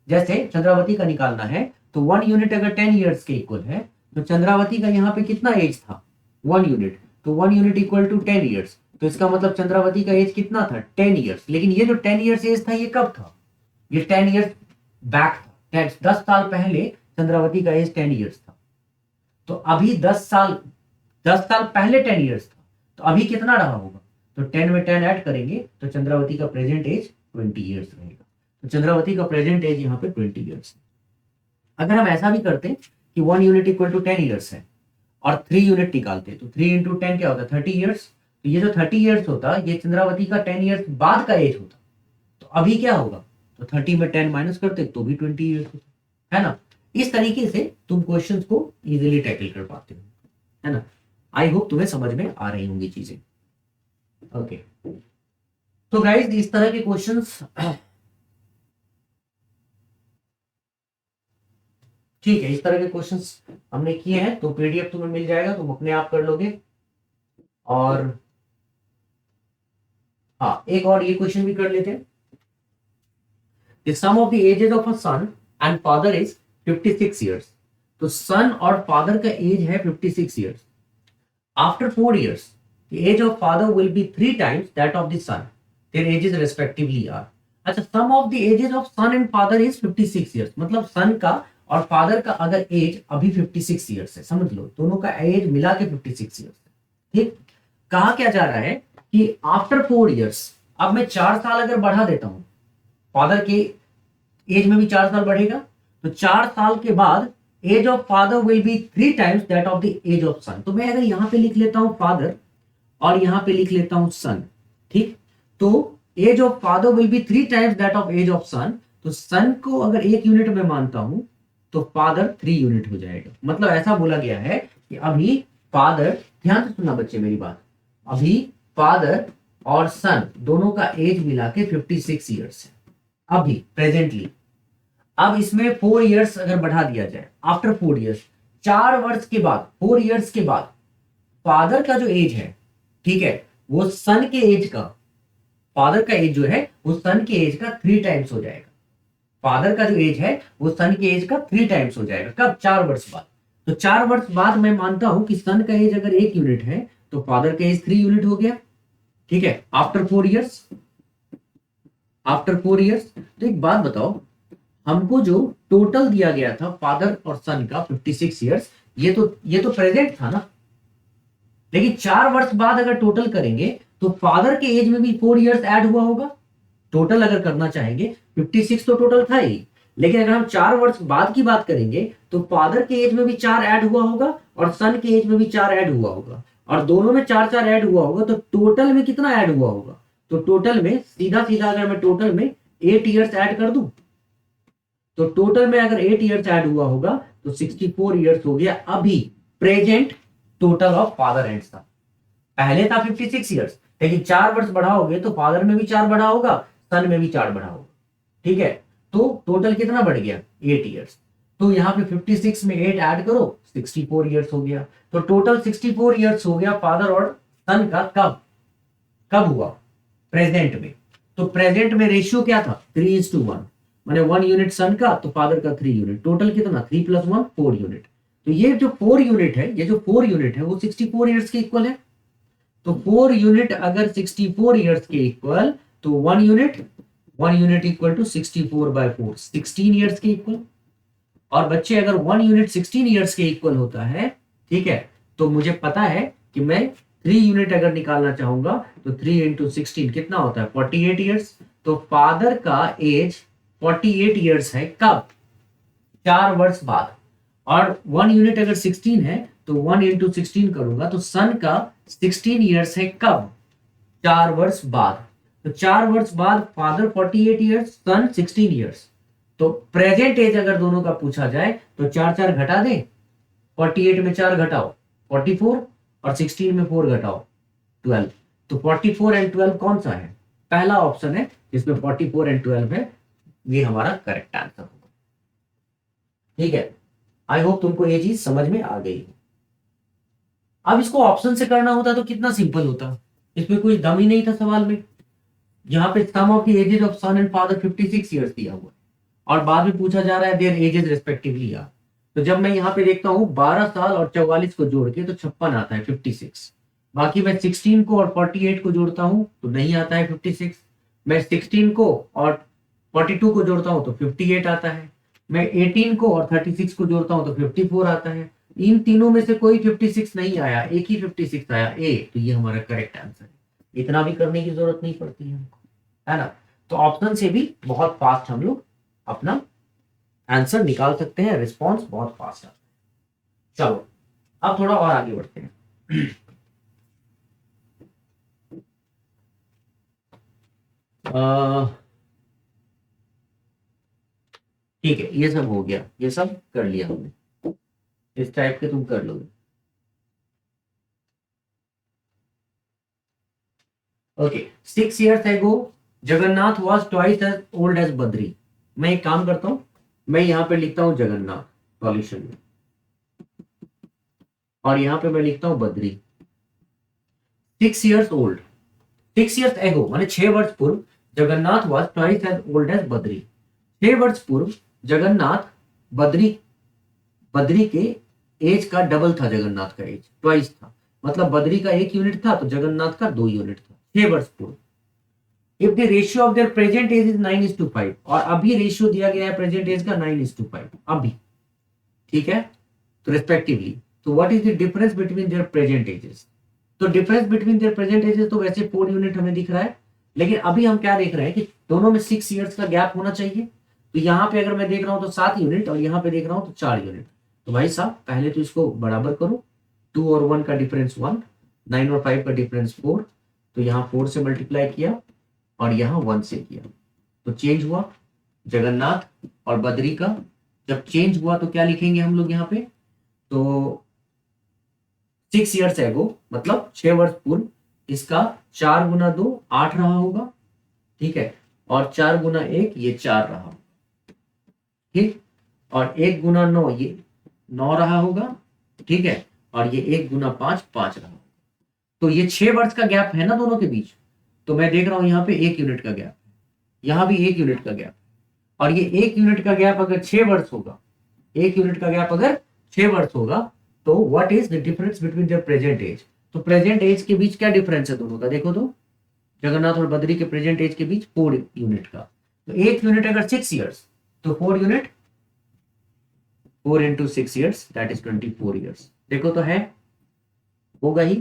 जैसे चंद्रावती का निकालना है, तो 1 यूनिट अगर 10 years के इक्वल है, तो चंद्रावती का यहाँ पे कितना एज था 1 यूनिट, तो 1 यूनिट इक्वल टू 10 years। तो इसका मतलब चंद्रावती का एज कितना था 10 years। लेकिन ये जो 10 years एज था, ये कब था, ये 10 years बैक था, 10 साल पहले चंद्रावती का एज 10 years था। तो अभी 10 साल पहले 10 years था, तो अभी कितना रहा होगा, तो 10 में 10 ऐड करेंगे तो चंद्रावती का प्रेजेंट एज 20 ईयर्स रहेगा। तो चंद्रावती का प्रेजेंट एज यहाँ पे 20 ईयर्स है। अगर हम ऐसा भी करते कि 1 यूनिट इक्वल टू 10 ईयर्स है और 3 यूनिट निकालते तो 3 इंटू 10 क्या होता है 30 ईयर्स। तो ये जो 30 ईयर्स होता ये चंद्रावती का 10 ईयर्स बाद का एज होता। तो अभी क्या होगा, तो 30 में 10 माइनस करते तो भी 20 ईयर्स होता है ना। इस तरीके से तुम क्वेश्चंस को इजीली टैकल कर पाते हो, है ना। आई होप तुम्हें समझ में आ रही होंगी चीजें। ओके, तो गाइस इस तरह के क्वेश्चंस ठीक है, इस तरह के क्वेश्चंस हमने किए हैं, तो पीडीएफ तुम्हें मिल जाएगा, तुम अपने आप कर लोगे। और हाँ, एक और ये क्वेश्चन भी कर लेते हैं। The sum of the ages of a son and father is 56 years. तो सन और फादर का एज है 56 years. After 4 years, the age of father will be 3 times that of the son. Their ages respectively are. अच्छा, sum of the ages of son and father is 56 years. मतलब सन का और फादर का अगर एज अभी 56 years है, समझ लो दोनों का एज मिला के 56 years है। ठीक, कहा क्या जा रहा है कि आफ्टर 4 years, अब मैं 4 साल अगर बढ़ा देता हूं, फादर के एज में भी 4 साल बढ़ेगा, तो 4 साल के बाद age of father will be 3 times that of the age of son. तो मैं अगर यहां पे लिख लेता हूं फादर और यहां पे लिख लेता हूं सन, ठीक, तो age of father will be 3 times that of age of son. तो सन को अगर 1 यूनिट में मानता हूं तो फादर 3 यूनिट हो जाएगा। मतलब ऐसा बोला गया है कि अभी फादर, ध्यान से सुनना बच्चे मेरी बात, अभी फादर और सन दोनों का एज मिला के 56 ईयर्स है अभी प्रेजेंटली। अब इसमें 4 इयर्स अगर बढ़ा दिया जाए, आफ्टर 4 इयर्स, 4 वर्ष के बाद, 4 इयर्स के बाद फादर का जो एज है, ठीक है, वो सन के एज का, फादर का एज जो है वो सन के एज का 3 टाइम्स हो जाएगा। फादर का जो एज है वो सन के एज का 3 टाइम्स हो जाएगा। कब, 4 वर्ष बाद। तो 4 वर्ष बाद मैं मानता हूं कि सन का एज अगर 1 यूनिट है तो फादर का एज 3 यूनिट हो गया, ठीक है, आफ्टर 4 इयर्स। आफ्टर 4 इयर्स, तो एक बात बताओ, हमको जो टोटल दिया गया था फादर और सन का 56 इयर्स, ये तो प्रेजेंट था ना, लेकिन 4 वर्ष बाद अगर टोटल करेंगे तो फादर के एज में भी 4 इयर्स ऐड हुआ होगा। टोटल अगर करना चाहेंगे 56 तो टोटल था ही, लेकिन अगर हम 4 वर्ष बाद की बात करेंगे तो फादर के एज में भी 4 ऐड हुआ होगा और सन के एज में भी 4 ऐड हुआ होगा, और दोनों में 4 ऐड हुआ होगा, तो टोटल में कितना ऐड हुआ होगा, तो टोटल में सीधा सीधा अगर मैं टोटल में 8 इयर्स ऐड कर दूं, तो टोटल में अगर 8 इयर्स ऐड हुआ होगा तो 64 इयर्स हो गया अभी present total of father and son. पहले था 56 इयर्स, लेकिन 4 वर्ष बढ़ाओगे तो फादर में भी 4 बढ़ा होगा, सन में भी 4 बढ़ा होगा, ठीक है। तो टोटल कितना बढ़ गया, 8 इयर्स। तो यहाँ पे 56 में 8 ऐड करो, 64 इयर्स हो गया। तो टोटल 64 इयर्स हो गया फादर और सन का। कब कब हुआ, प्रेजेंट में। तो प्रेजेंट में रेशियो क्या था, 3:1, माने 1 यूनिट सन का तो फादर का 3 यूनिट। टोटल कितना, 3 + 1 4 यूनिट। तो ये जो 4 यूनिट है, ये जो 4 यूनिट है वो 64 इयर्स के इक्वल है। तो 4 यूनिट अगर 64 इयर्स के इक्वल, तो 1 यूनिट इक्वल टू 64/4, 16 इयर्स के इक्वल। और बच्चे अगर 1 यूनिट 16 इयर्स के इक्वल होता है, ठीक है, तो मुझे पता है कि मैं 3 यूनिट अगर निकालना चाहूंगा तो 3 × 16 कितना होता है, 48 इयर्स। तो फादर का एज 48 इयर्स है। कब, 4 वर्ष बाद। और 1 यूनिट अगर 16 है तो 1 × 16 करूंगा तो सन का 16 इयर्स है। कब, 4 वर्ष बाद। तो 4 वर्ष बाद फादर 48 इयर्स, सन 16 इयर्स। तो प्रेजेंट एज अगर दोनों का पूछा जाए तो 4 घटा दें, 48 में 4 घटाओ 44, और 16 में 4 घटाओ 12। तो 44 और 12 कौन सा है, पहला ऑप्शन है जिसमें 44 और 12 है, ये हमारा करेक्ट आंसर होगा। ठीक है, आई होप तुमको ये चीज समझ में आ गई। अब इसको ऑप्शन से करना होता तो कितना सिंपल होता, इसमें कोई दम ही नहीं था सवाल में। यहाँ पे sum of the ages of son and father 56 years दिया हुआ है और बाद में पूछा जा रहा है देयर एजेस रिस्पेक्टिवली आर। तो जब मैं यहाँ पे देखता हूँ 12 साल और 44 को जोड़ के तो 56 आता है, 56। बाकी मैं 16 को और 48 को जोड़ता हूँ तो नहीं आता है 56। मैं 16 को और 42 को जोड़ता हूँ तो 58 आता है। मैं 18 को और 36 को जोड़ता हूँ तो 54 आता है। इन तीनों में से कोई 56 नहीं आया, एक ही 56 आया, ए, तो ये हमारा करेक्ट आंसर है। इतना भी करने की जरूरत नहीं पड़ती है हमको, है ना। तो ऑप्शन से भी बहुत फास्ट हम लोग अपना आंसर निकाल सकते हैं, रिस्पॉन्स बहुत फास्ट आता है। चलो अब थोड़ा और आगे बढ़ते हैं। ठीक है, ये सब हो गया, ये सब कर लिया हमने, इस टाइप के तुम कर लोगे। Okay, 6 years ago Jagannath was twice as old as Badri. मैं एक काम करता हूं, मैं यहां पे लिखता हूं जगन्नाथ सॉल्यूशन में, और यहां पे मैं लिखता हूं Badri. 6 years old, 6 years ago माने 6 वर्ष पूर्व, Jagannath was twice as old as Badri. 6 वर्ष पूर्व जगन्नाथ बद्री, बद्री के एज का डबल था, जगन्नाथ का एज ट्वाइस था, मतलब बद्री का 1 यूनिट था तो जगन्नाथ का 2 यूनिट था 6 वर्ष पूर्व। If the ratio of their present age is 9:5, और अभी रेशियो दिया गया है प्रेजेंट एज का 9:5 अभी, ठीक है। तो रेस्पेक्टिवली, तो what is the difference between their present ages? तो difference between their present ages तो वैसे 4 यूनिट हमें दिख रहा है, लेकिन अभी हम क्या देख रहे हैं कि दोनों में 6 years का गैप होना चाहिए। तो यहाँ पे अगर मैं देख रहा हूं तो 7 यूनिट, और यहाँ पे देख रहा हूं तो 4 यूनिट। तो भाई साहब पहले तो इसको बराबर करो, 2 और 1 का डिफरेंस 1, 9 और 5 का डिफरेंस 4, तो यहाँ 4 से मल्टीप्लाई किया और यहाँ 1 से किया, तो चेंज हुआ जगन्नाथ और बद्री का। जब चेंज हुआ तो क्या लिखेंगे हम लोग यहाँ पे, तो 6 years ago मतलब 6 वर्ष पूर्व, इसका 4 गुना 2 8 रहा होगा, ठीक है, और 4 गुना 1 ये 4 रहा, ठीक, और 1 गुना 9 ये 9 रहा होगा, ठीक है, और ये 1 गुना 5 5 रहा। तो ये 6 वर्ष का गैप है ना दोनों के बीच, तो मैं देख रहा हूं यहाँ पे 1 यूनिट का गैप, यहाँ भी 1 यूनिट का गैप, और ये 1 यूनिट का गैप अगर 6 वर्ष होगा, 1 यूनिट का गैप अगर 6 वर्ष होगा, तो what is the difference between their present age? तो प्रेजेंट एज के बीच क्या डिफरेंस है दोनों का, देखो तो, जगन्नाथ और बद्री के प्रेजेंट एज के बीच 4 यूनिट का। तो 1 यूनिट अगर 6 years, तो 4 unit, 4 into 6 years that is 24 years। देखो तो है, होगा ही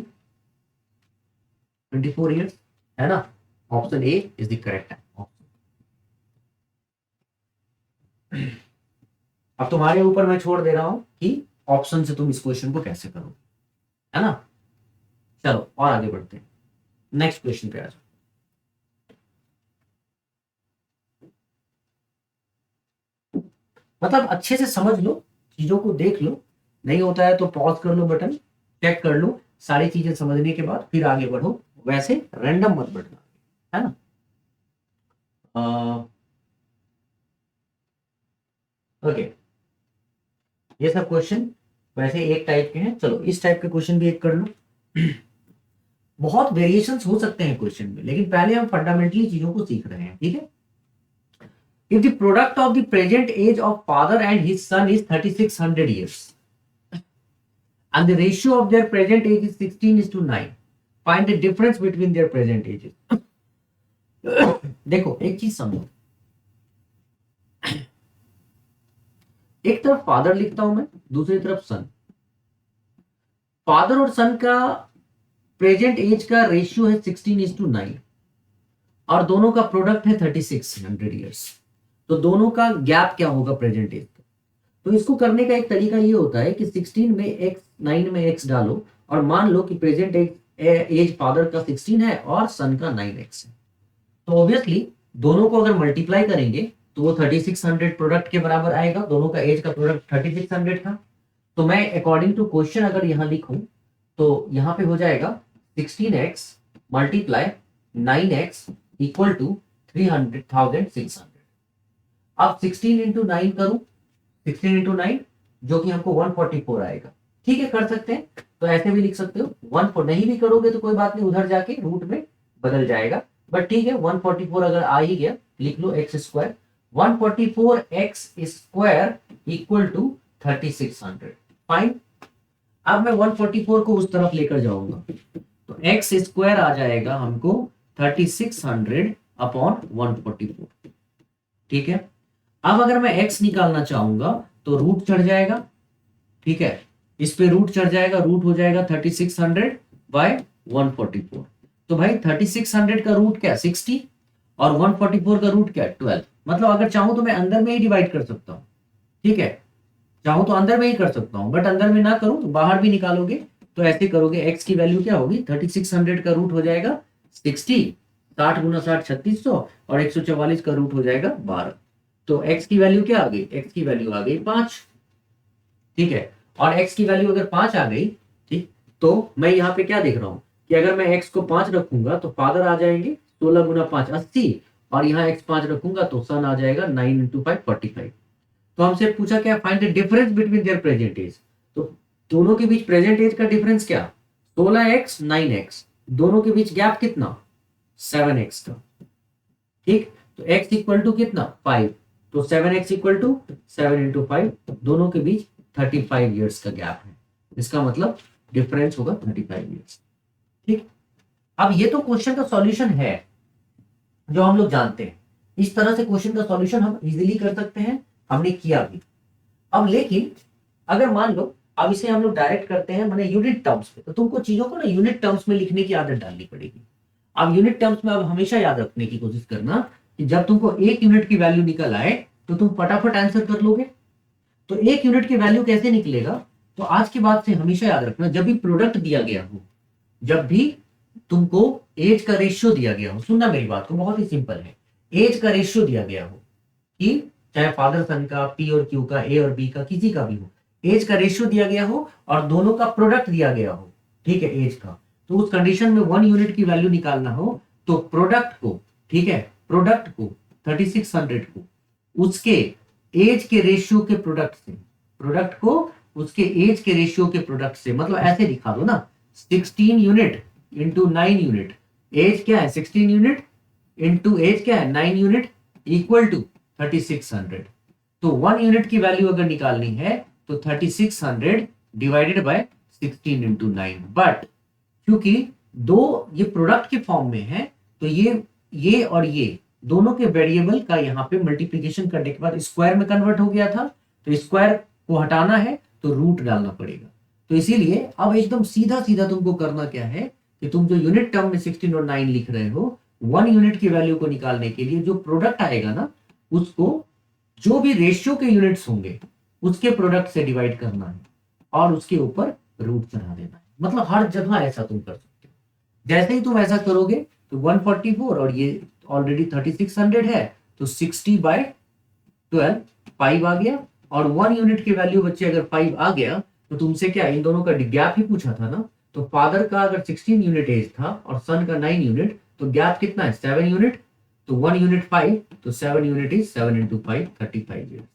24 years, है ना। Option A is the correct option. अब तुम्हारे ऊपर मैं छोड़ दे रहा हूं कि ऑप्शन से तुम इस क्वेश्चन को कैसे करो, है ना। चलो और आगे बढ़ते हैं, नेक्स्ट क्वेश्चन पे आ जाओ। मतलब अच्छे से समझ लो, चीजों को देख लो, नहीं होता है तो पॉज कर लो, बटन चेक कर लो, सारी चीजें समझने के बाद फिर आगे बढ़ो, वैसे रैंडम मत बढ़ना, है ना। ओके, ये सब क्वेश्चन वैसे एक टाइप के हैं, चलो इस टाइप के क्वेश्चन भी एक कर लो। बहुत वेरिएशंस हो सकते हैं क्वेश्चन में, लेकिन पहले हम फंडामेंटली चीजों को सीख रहे हैं, ठीक है। If the product of the present age of father and his son is 3600 years, and the ratio of their present age is 16:9, find the difference between their present ages. देखो एक चीज समझो, एक तरफ फादर लिखता हूं मैं, दूसरी तरफ सन। फादर और सन का प्रेजेंट एज का रेशियो है 16:9, और दोनों का प्रोडक्ट है 3600 ईयर्स। तो दोनों का गैप क्या होगा प्रेजेंट एज का? तो इसको करने का एक तरीका ये होता है कि 16 में x, 9 में x डालो, और मान लो कि प्रेजेंट एज फादर का 16 है और सन का 9x है। तो ऑब्वियसली दोनों को अगर मल्टीप्लाई करेंगे तो वो 3600 प्रोडक्ट के बराबर आएगा, दोनों का एज का प्रोडक्ट 3600 था। तो मैं अकॉर्डिंग टू क्वेश्चन अगर यहां लिखूं तो यहां पे हो जाएगा 16x multiply 9x equal to 300,600। अब 16 इंटू 9 करूं, 16 इंटू 9 जो कि हमको 144 आएगा, ठीक है, कर सकते हैं। तो ऐसे भी लिख सकते हो, 1 नहीं भी करोगे तो कोई बात नहीं, उधर जाके रूट में बदल जाएगा, बट ठीक है 144 अगर आ ही गया, लिख लो x square, 144x square equal to 3600, fine. अब मैं 144 को उस तरफ लेकर जाऊंगा, तो एक्स स्क्वायर आ जाएगा हमको 3600 अपॉन 144, ठीक है। अब अगर मैं x निकालना चाहूंगा तो रूट चढ़ जाएगा, ठीक है, इस पे रूट चढ़ जाएगा, रूट हो जाएगा 3600 बाय 144। तो भाई 3600 का रूट क्या 60 और 144 का रूट क्या 12। मतलब अगर चाहूं तो मैं अंदर में ही डिवाइड कर सकता हूँ, ठीक है, चाहूं तो अंदर में ही कर सकता हूं, बट अंदर में ना करूं तो बाहर भी निकालोगे तो ऐसे करोगे, x की वैल्यू क्या होगी 3600 का रूट हो जाएगा 60, 60 गुना 60 3600 और 144 का रूट हो जाएगा 12। तो x की वैल्यू क्या आ गई, x की वैल्यू आ गई 5, ठीक है। और x की वैल्यू अगर 5 आ गई, ठीक, तो मैं यहाँ पे क्या देख रहा हूँ कि अगर मैं x को 5 रखूंगा तो फादर आ जाएंगे 16 गुना 5 80, और यहाँ x 5 रखूंगा तो सन आ जाएगा 9 इंटू 5 45। तो हमसे पूछा क्या, find the difference between their present age. तो दोनों के बीच प्रेजेंट एज का डिफरेंस क्या, 16x 9x, दोनों के बीच गैप कितना 7x का, ठीक। तो x इक्वल टू कितना 5, तो 7x इक्वल टू 7 इंटू 5, दोनों के बीच 35 ईयर्स का गैप है, इसका मतलब डिफरेंस होगा 35 ईयर्स, ठीक। अब ये तो क्वेश्चन का सॉल्यूशन है जो हम लोग जानते हैं, इस तरह से क्वेश्चन का सॉल्यूशन हम इजीली कर सकते हैं, हमने किया भी। अब लेकिन अगर मान लो अब इसे हम लोग डायरेक्ट करते हैं मैंने यूनिट टर्म्स में, तो तुमको चीजों को ना यूनिट टर्म्स में लिखने की आदत डालनी पड़ेगी। अब यूनिट टर्म्स में अब हमेशा याद रखने की कोशिश करना कि जब तुमको एक यूनिट की वैल्यू निकल आए तो तुम फटाफट आंसर कर लोगे। तो एक यूनिट की वैल्यू कैसे निकलेगा, तो आज के बाद से हमेशा याद रखना, जब भी प्रोडक्ट दिया गया हो, जब भी तुमको एज का रेशियो दिया गया हो, सुनना मेरी बात को, बहुत ही सिंपल है, एज का रेशियो दिया गया हो कि चाहे फादर सन का, पी और क्यू का, ए और बी का, किसी का भी हो, एज का रेशियो दिया गया हो और दोनों का प्रोडक्ट दिया गया हो, ठीक है, एज का, तो उस कंडीशन में 1 यूनिट की वैल्यू निकालना हो तो प्रोडक्ट को, ठीक है, प्रोडक्ट को 3600 को उसके एज के रेशियो के प्रोडक्ट से, प्रोडक्ट को उसके एज के रेशियो के प्रोडक्ट से, मतलब ऐसे दिखा दो ना, 16 यूनिट इंटू 9 यूनिट, एज क्या है 16 यूनिट इंटू एज क्या है 9 यूनिट इक्वल टू 3600। तो 1 यूनिट की वैल्यू अगर निकालनी है तो 3600 डिवाइडेड बाय 16 इंटू 9, बट क्योंकि दो ये प्रोडक्ट के फॉर्म में है तो ये और ये दोनों के वेरिएबल का यहाँ पे मल्टीप्लीकेशन करने के बाद स्क्वायर में कन्वर्ट हो गया था, तो स्क्वायर को हटाना है तो रूट डालना पड़ेगा। तो इसीलिए अब एकदम सीधा सीधा तुमको करना क्या है कि तुम जो यूनिट टर्म में 16 और 9 लिख रहे हो, 1 यूनिट की वैल्यू को निकालने के लिए जो प्रोडक्ट आएगा ना, उसको जो भी रेशियो के यूनिट्स होंगे उसके प्रोडक्ट से डिवाइड करना है और उसके ऊपर रूट चढ़ा देना है। मतलब हर जगह ऐसा तुम कर सकते हो। जैसे ही तुम ऐसा करोगे तो 144 और ये ऑलरेडी 3600 है, तो 60 बाय 12 5 आ गया, और 1 यूनिट की वैल्यू बच्चे अगर 5 आ गया तो तुमसे क्या इन दोनों का गैप ही पूछा था ना, तो फादर का अगर 16 यूनिट एज था और सन का 9 यूनिट, तो गैप कितना है 7 यूनिट, तो 1 यूनिट 5, तो 7 यूनिट इज 7 इंटू 5 35 ईयर्स,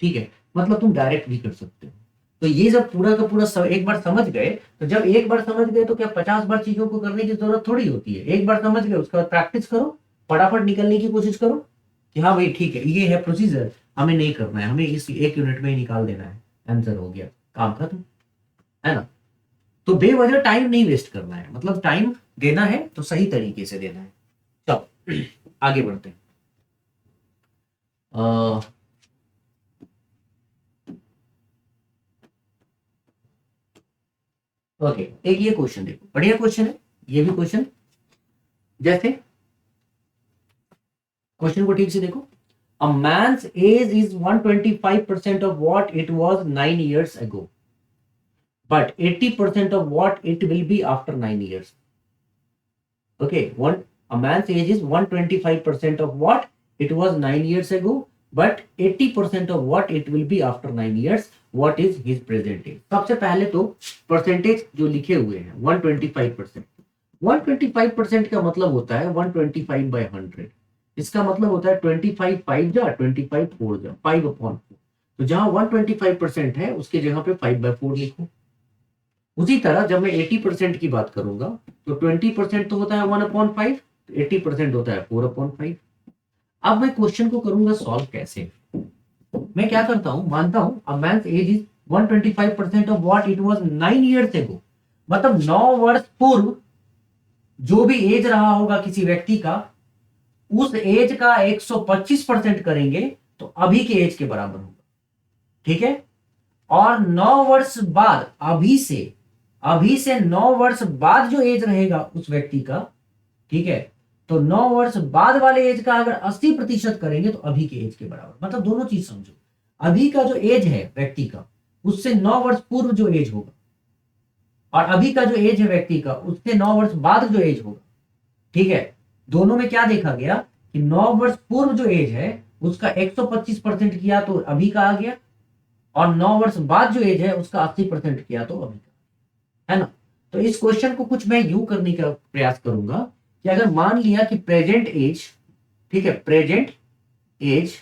ठीक है। मतलब तुम डायरेक्ट भी कर सकते हो। तो ये जब पूरा का पूरा एक बार समझ गए, तो जब एक बार समझ गए तो क्या 50 बार चीजों को करने की जरूरत थोड़ी होती है, एक बार समझ गए उसके बाद प्रैक्टिस करो, फटाफट निकलने की कोशिश करो कि हाँ भाई ठीक है ये है प्रोसीजर, हमें नहीं करना है, हमें इस 1 यूनिट में ही निकाल देना है, आंसर हो गया, काम खत्म, है ना। तो बेवजह टाइम नहीं वेस्ट करना है, मतलब टाइम देना है तो सही तरीके से देना है। चलो आगे बढ़ते हैं। ओके, एक ये क्वेश्चन देखो, बढ़िया क्वेश्चन है ये भी क्वेश्चन। जैसे क्वेश्चन को ठीक से देखो, a man's age is 125% of what it was 9 years ago, but 80% of what it will be after 9 years. Okay, a man's age is 125% of what it was 9 years ago, but 80% of what it will be after 9 years. What is his present age? सबसे पहले तो परसेंटेज जो लिखे हुए हैं 125%, 125% का मतलब होता है 125 by 100, इसका मतलब होता है 25 5 जा 25 4 जा 5/4। तो जहां 125% है उसके जगह पे 5/4 लिखो। उसी तरह जब मैं 80% की बात करूंगा तो 20% तो होता है 1/5, 80% होता है 4/5। अब मैं क्वेश्चन को करूंगा सॉल्व कैसे। मैं क्या करता हूं, मानता हूं a man's age is 125% of what it was 9 years ago, मतलब 9 वर्ष पूर्व जो भी एज रहा होगा किसी व्यक्ति का, उस एज का 125% करेंगे तो अभी के एज के बराबर होगा, ठीक है। और 9 वर्ष बाद, अभी से 9 वर्ष बाद जो एज रहेगा उस व्यक्ति का, ठीक है, तो 9 वर्ष बाद वाले एज का अगर 80% करेंगे तो अभी के एज के बराबर। मतलब दोनों चीज समझो, अभी का जो एज है व्यक्ति का उससे 9 वर्ष पूर्व जो एज होगा, और अभी का जो एज है व्यक्ति का उससे 9 वर्ष बाद जो एज होगा, ठीक है, दोनों में क्या देखा गया कि 9 वर्ष पूर्व जो एज है उसका 125% किया तो अभी का आ गया, और 9 वर्ष बाद जो एज है उसका 80% किया तो अभी का, है ना। तो इस क्वेश्चन को कुछ मैं यूं करने का प्रयास करूंगा कि अगर मान लिया कि प्रेजेंट एज, ठीक है, प्रेजेंट एज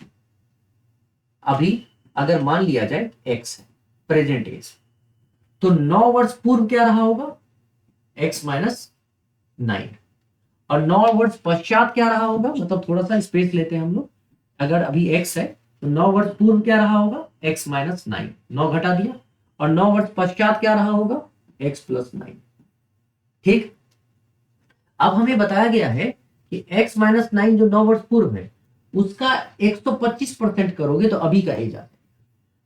अभी अगर मान लिया जाए x है प्रेजेंट एज, तो 9 वर्ष पूर्व क्या रहा होगा, x माइनस 9, और 9 वर्ष पश्चात क्या रहा होगा, मतलब थोड़ा सा स्पेस लेते हैं हम लोग, अगर अभी x है तो 9 वर्ष पूर्व क्या रहा होगा, x माइनस 9, 9 घटा दिया, और 9 वर्ष पश्चात क्या रहा होगा, x प्लस 9। ठीक, अब हमें बताया गया है कि x माइनस 9 जो 9 वर्ष पूर्व है उसका 125% करोगे तो अभी का एज आता है,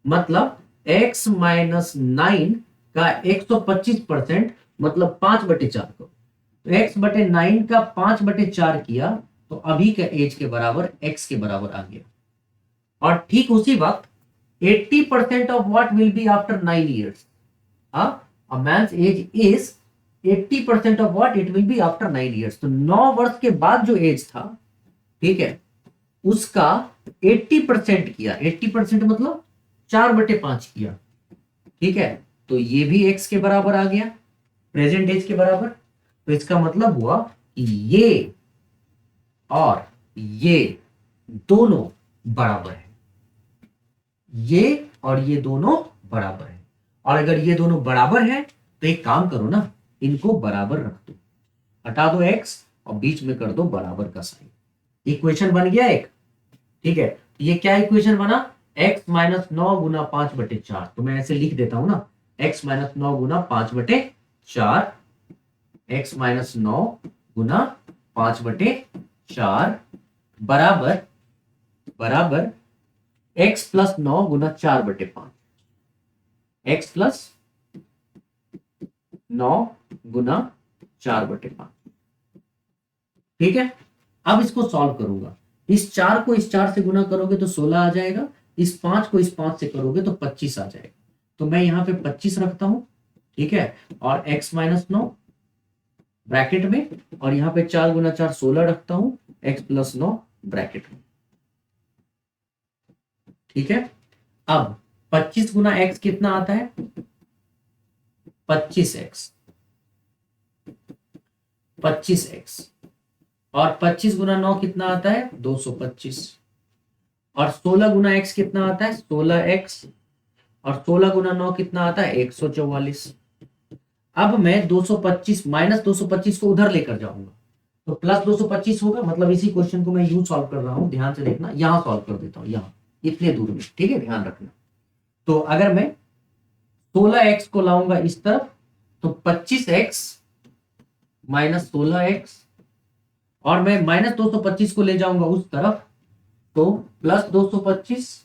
मतलब x माइनस 9 का 125% मतलब 5/4 करो, तो x/9 का 5/4 किया तो अभी का एज के बराबर x के बराबर आ गया। और ठीक उसी वक्त 80% of what will be after 9 years, a man's age is 80% of what it will be after 9 years। तो 9 वर्ष के बाद जो एज था, ठीक है, उसका 80% किया, 80% मतलब 4/5 किया, ठीक है, तो ये भी x के बराबर आ गया, प्रेजेंट एज के बराबर। तो इसका मतलब हुआ कि ये और ये दोनों बराबर है, ये और ये दोनों बराबर है, और अगर ये दोनों बराबर है तो एक काम करो ना, इनको बराबर रख दो, हटा दो x और बीच में कर दो बराबर का साइन, इक्वेशन बन गया एक। ठीक है, ये क्या इक्वेशन बना, x माइनस 9 गुना 5/4, तो मैं ऐसे लिख देता हूं ना, x माइनस 9 गुना 5/4, x माइनस 9 गुना 5/4 बराबर बराबर x प्लस 9 गुना 4/5, x प्लस 9 गुना 4/5। ठीक है, अब इसको सॉल्व करूंगा, इस 4 को इस 4 से गुना करोगे तो 16 आ जाएगा, इस 5 को इस 5 से करोगे तो 25 आ जाएगा, तो मैं यहां पे 25 रखता हूं, ठीक है, और x माइनस 9 ब्रैकेट में, और यहां पे 4 गुना 4 16 रखता हूं, x प्लस 9 ब्रैकेट में। ठीक है, अब 25 गुना x कितना आता है, 25x, 25x, और 25 गुना 9 कितना आता है, 225, और 16 गुना x कितना आता है, 16x, और 16 गुना 9 कितना आता है, 144। अब मैं 225 माइनस 225 को उधर लेकर जाऊंगा तो प्लस 225 होगा, मतलब इसी क्वेश्चन को मैं यूं सॉल्व कर रहा हूं, ध्यान से देखना, यहां सॉल्व कर देता हूं, यहां इतने दूर में, ठीक है, ध्यान रखना। तो अगर मैं 16x को लाऊंगा इस तरफ तो 25x माइनस 16x, और मैं माइनस 225 को ले जाऊंगा उस तरफ तो प्लस 225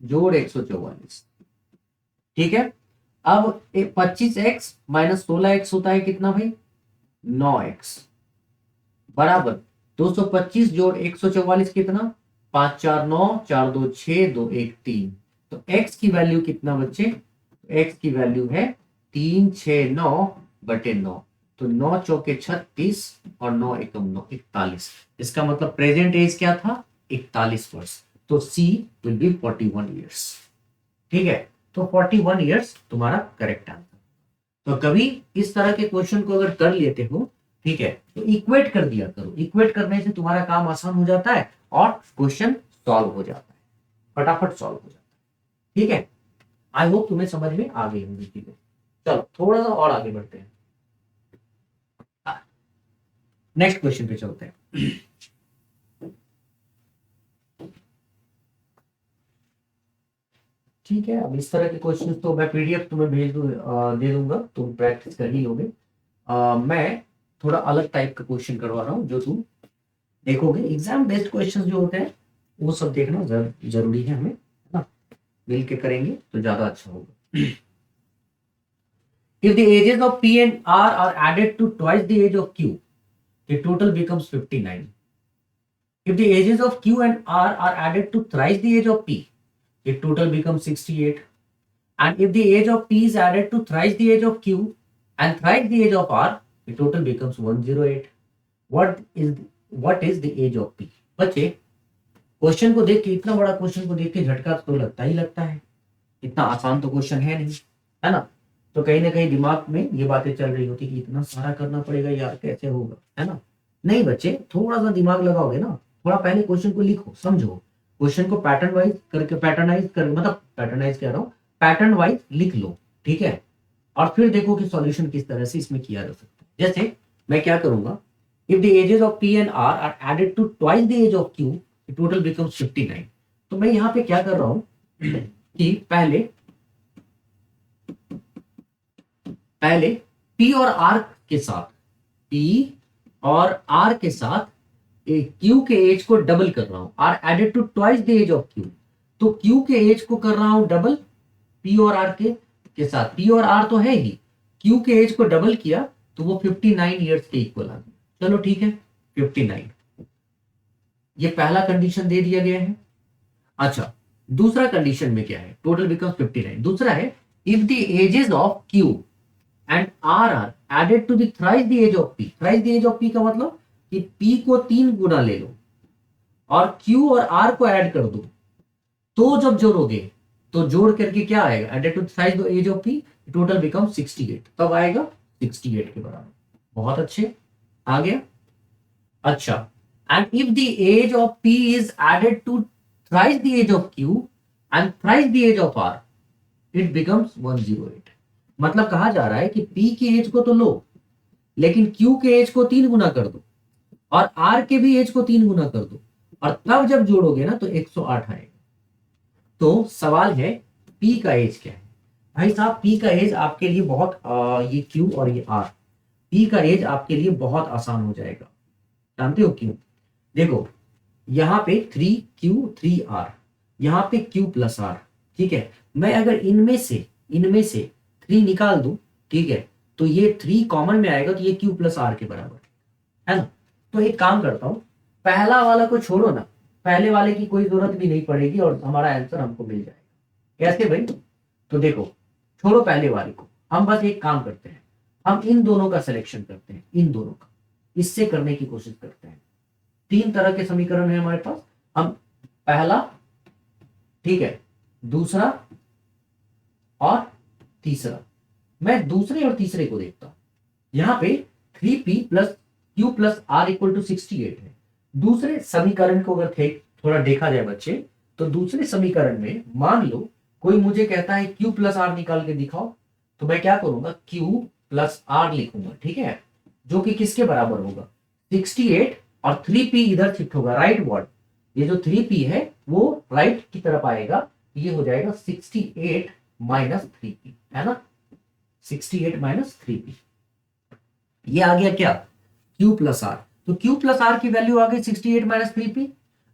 जोड़ 144। ठीक है, अब 25x माइनस 16x होता है कितना भाई, 9x, बराबर 225 जोड़ 144 कितना, 5 4 9, 4 2 6, 2 1 3, तो x की वैल्यू कितना बच्चे, x की वैल्यू है 3 6 9/9, तो 9 चौके 36 और 9 एकम 9 41, इसका मतलब प्रेजेंट एज क्या था, 41 वर्ष, तो C विल बी 41 years। ठीक है, तो 41 years तुम्हारा करेक्ट आंसर। तो कभी इस तरह के क्वेश्चन को अगर कर लेते हो, ठीक है, तो इक्वेट कर दिया करो, इक्वेट करने से तुम्हारा काम आसान हो जाता है और क्वेश्चन सॉल्व हो जाता है, फटाफट सॉल्व हो जाता है। ठीक है, आई होप तुम्हें समझ में आ गई होंगी चीजें। चलो थोड़ा सा और आगे बढ़ते हैं, नेक्स्ट क्वेश्चन पे चलते हैं। ठीक है, अब इस तरह के क्वेश्चन तो मैं पीडीएफ तुम्हें दे दूंगा, तुम प्रैक्टिस कर ही लोगे। मैं थोड़ा अलग टाइप का क्वेश्चन करवा रहा हूँ जो तुम देखोगे, एग्जाम बेस्ड क्वेश्चन जो होते हैं वो सब देखना जरूरी है हमें, है ना। मिल के करेंगे तो ज्यादा अच्छा होगा। If the ages of P and R added to twice the age of Q, the total becomes 59. If the ages of Q and R are added to thrice the age of P, the total becomes 68. And if the age of P is added to thrice the age of Q and thrice the age of R, the total becomes 108. What is the age of P? बच्चे क्वेश्चन को देख के, इतना बड़ा क्वेश्चन को देख के झटका तो लगता ही लगता है, इतना आसान तो क्वेश्चन है नहीं, है ना। तो कहीं ना कहीं दिमाग में ये बातें चल रही होती कि इतना सारा करना पड़ेगा यार, कैसे होगा, है ना। नहीं बच्चे, थोड़ा सा दिमाग लगाओगे ना, थोड़ा पहले क्वेश्चन को लिखो, समझो क्वेश्चन को पैटर्न वाइज करके, पैटर्नाइज कर, मतलब पैटर्नाइज कह रहा हूँ, पैटर्न वाइज लिख लो, ठीक है। और फिर देखो कि सॉल्यूशन किस तरह से इसमें किया जा सकता है। जैसे मैं क्या करूंगा, if the ages of P and R added to twice the age of Q, total becomes 59। तो मैं यहाँ पे क्या कर रहा हूँ कि पहले P और R के साथ, P और R के साथ Q के एज को डबल कर रहा हूं, R added to twice the age of Q, तो Q के एज को कर रहा हूं डबल P और R के साथ। P और R तो है ही, Q के एज को डबल किया तो वो 59 ईयर्स के इक्वल आ गया। चलो ठीक है, 59, ये पहला कंडीशन दे दिया गया है। अच्छा, दूसरा कंडीशन में क्या है, टोटल बिकम्स 59। दूसरा है if the ages of Q and R are added to the thrice the age of P। thrice the age of P का मतलब कि P को 3 गुना ले लो और Q और R को ऐड कर दो, तो जब जोड़ोगे तो जोड़ करके क्या आएगा, added to thrice the age of P, total become 68, तब आएगा 68 के बराबर। बहुत अच्छे, आ गया। अच्छा, and if the age of P is added to thrice the age of Q and thrice the age of R, it becomes 108। मतलब कहा जा रहा है कि P की एज को तो लो, लेकिन Q के एज को 3 गुना कर दो और R के भी एज को 3 गुना कर दो, और तब जब जोड़ोगे ना तो 108 आएगा। तो सवाल है P का एज क्या है। भाई साहब, P का एज आपके लिए बहुत ये Q और ये R, P का एज आपके लिए बहुत आसान हो जाएगा। जानते हो क्यों? देखो यहाँ पे 3Q 3R, यहाँ पे Q प्लस R, ठीक है। मैं अगर इनमें से 3 निकाल दूं, ठीक है, तो ये 3 कॉमन में आएगा, तो ये Q प्लस R के बराबर है ना। तो एक काम करता हूं, पहला वाला को छोड़ो ना, पहले वाले की कोई जरूरत भी नहीं पड़ेगी और हमारा आंसर हमको मिल जाएगा। कैसे भाई? तो देखो, छोड़ो पहले वाले को, हम बस एक काम करते हैं, हम इन दोनों का सिलेक्शन करते हैं, इन दोनों का, इससे करने की कोशिश करते हैं। 3 तरह के समीकरण है हमारे पास, हम पहला, ठीक है, दूसरा और तीसरा। मैं दूसरे और तीसरे को देखता हूं, यहां पे 3P plus Q plus R equal to 68 है। दूसरे समीकरण को अगर थोड़ा देखा जाए बच्चे, तो दूसरे समीकरण में मान लो कोई मुझे कहता है Q प्लस R निकाल के दिखाओ, तो मैं क्या करूंगा, Q प्लस R लिखूंगा, ठीक है, जो कि किसके बराबर होगा, 68, और 3P इधर शिफ्ट होगा राइट वर्ड, ये जो 3P है वो राइट की तरफ आएगा, ये हो जाएगा 68 माइनस 3P, है ना, 68 माइनस 3P, ये आ गया क्या, Q प्लस R। तो Q प्लस R की वैल्यू आ गई 68 माइनस 3P।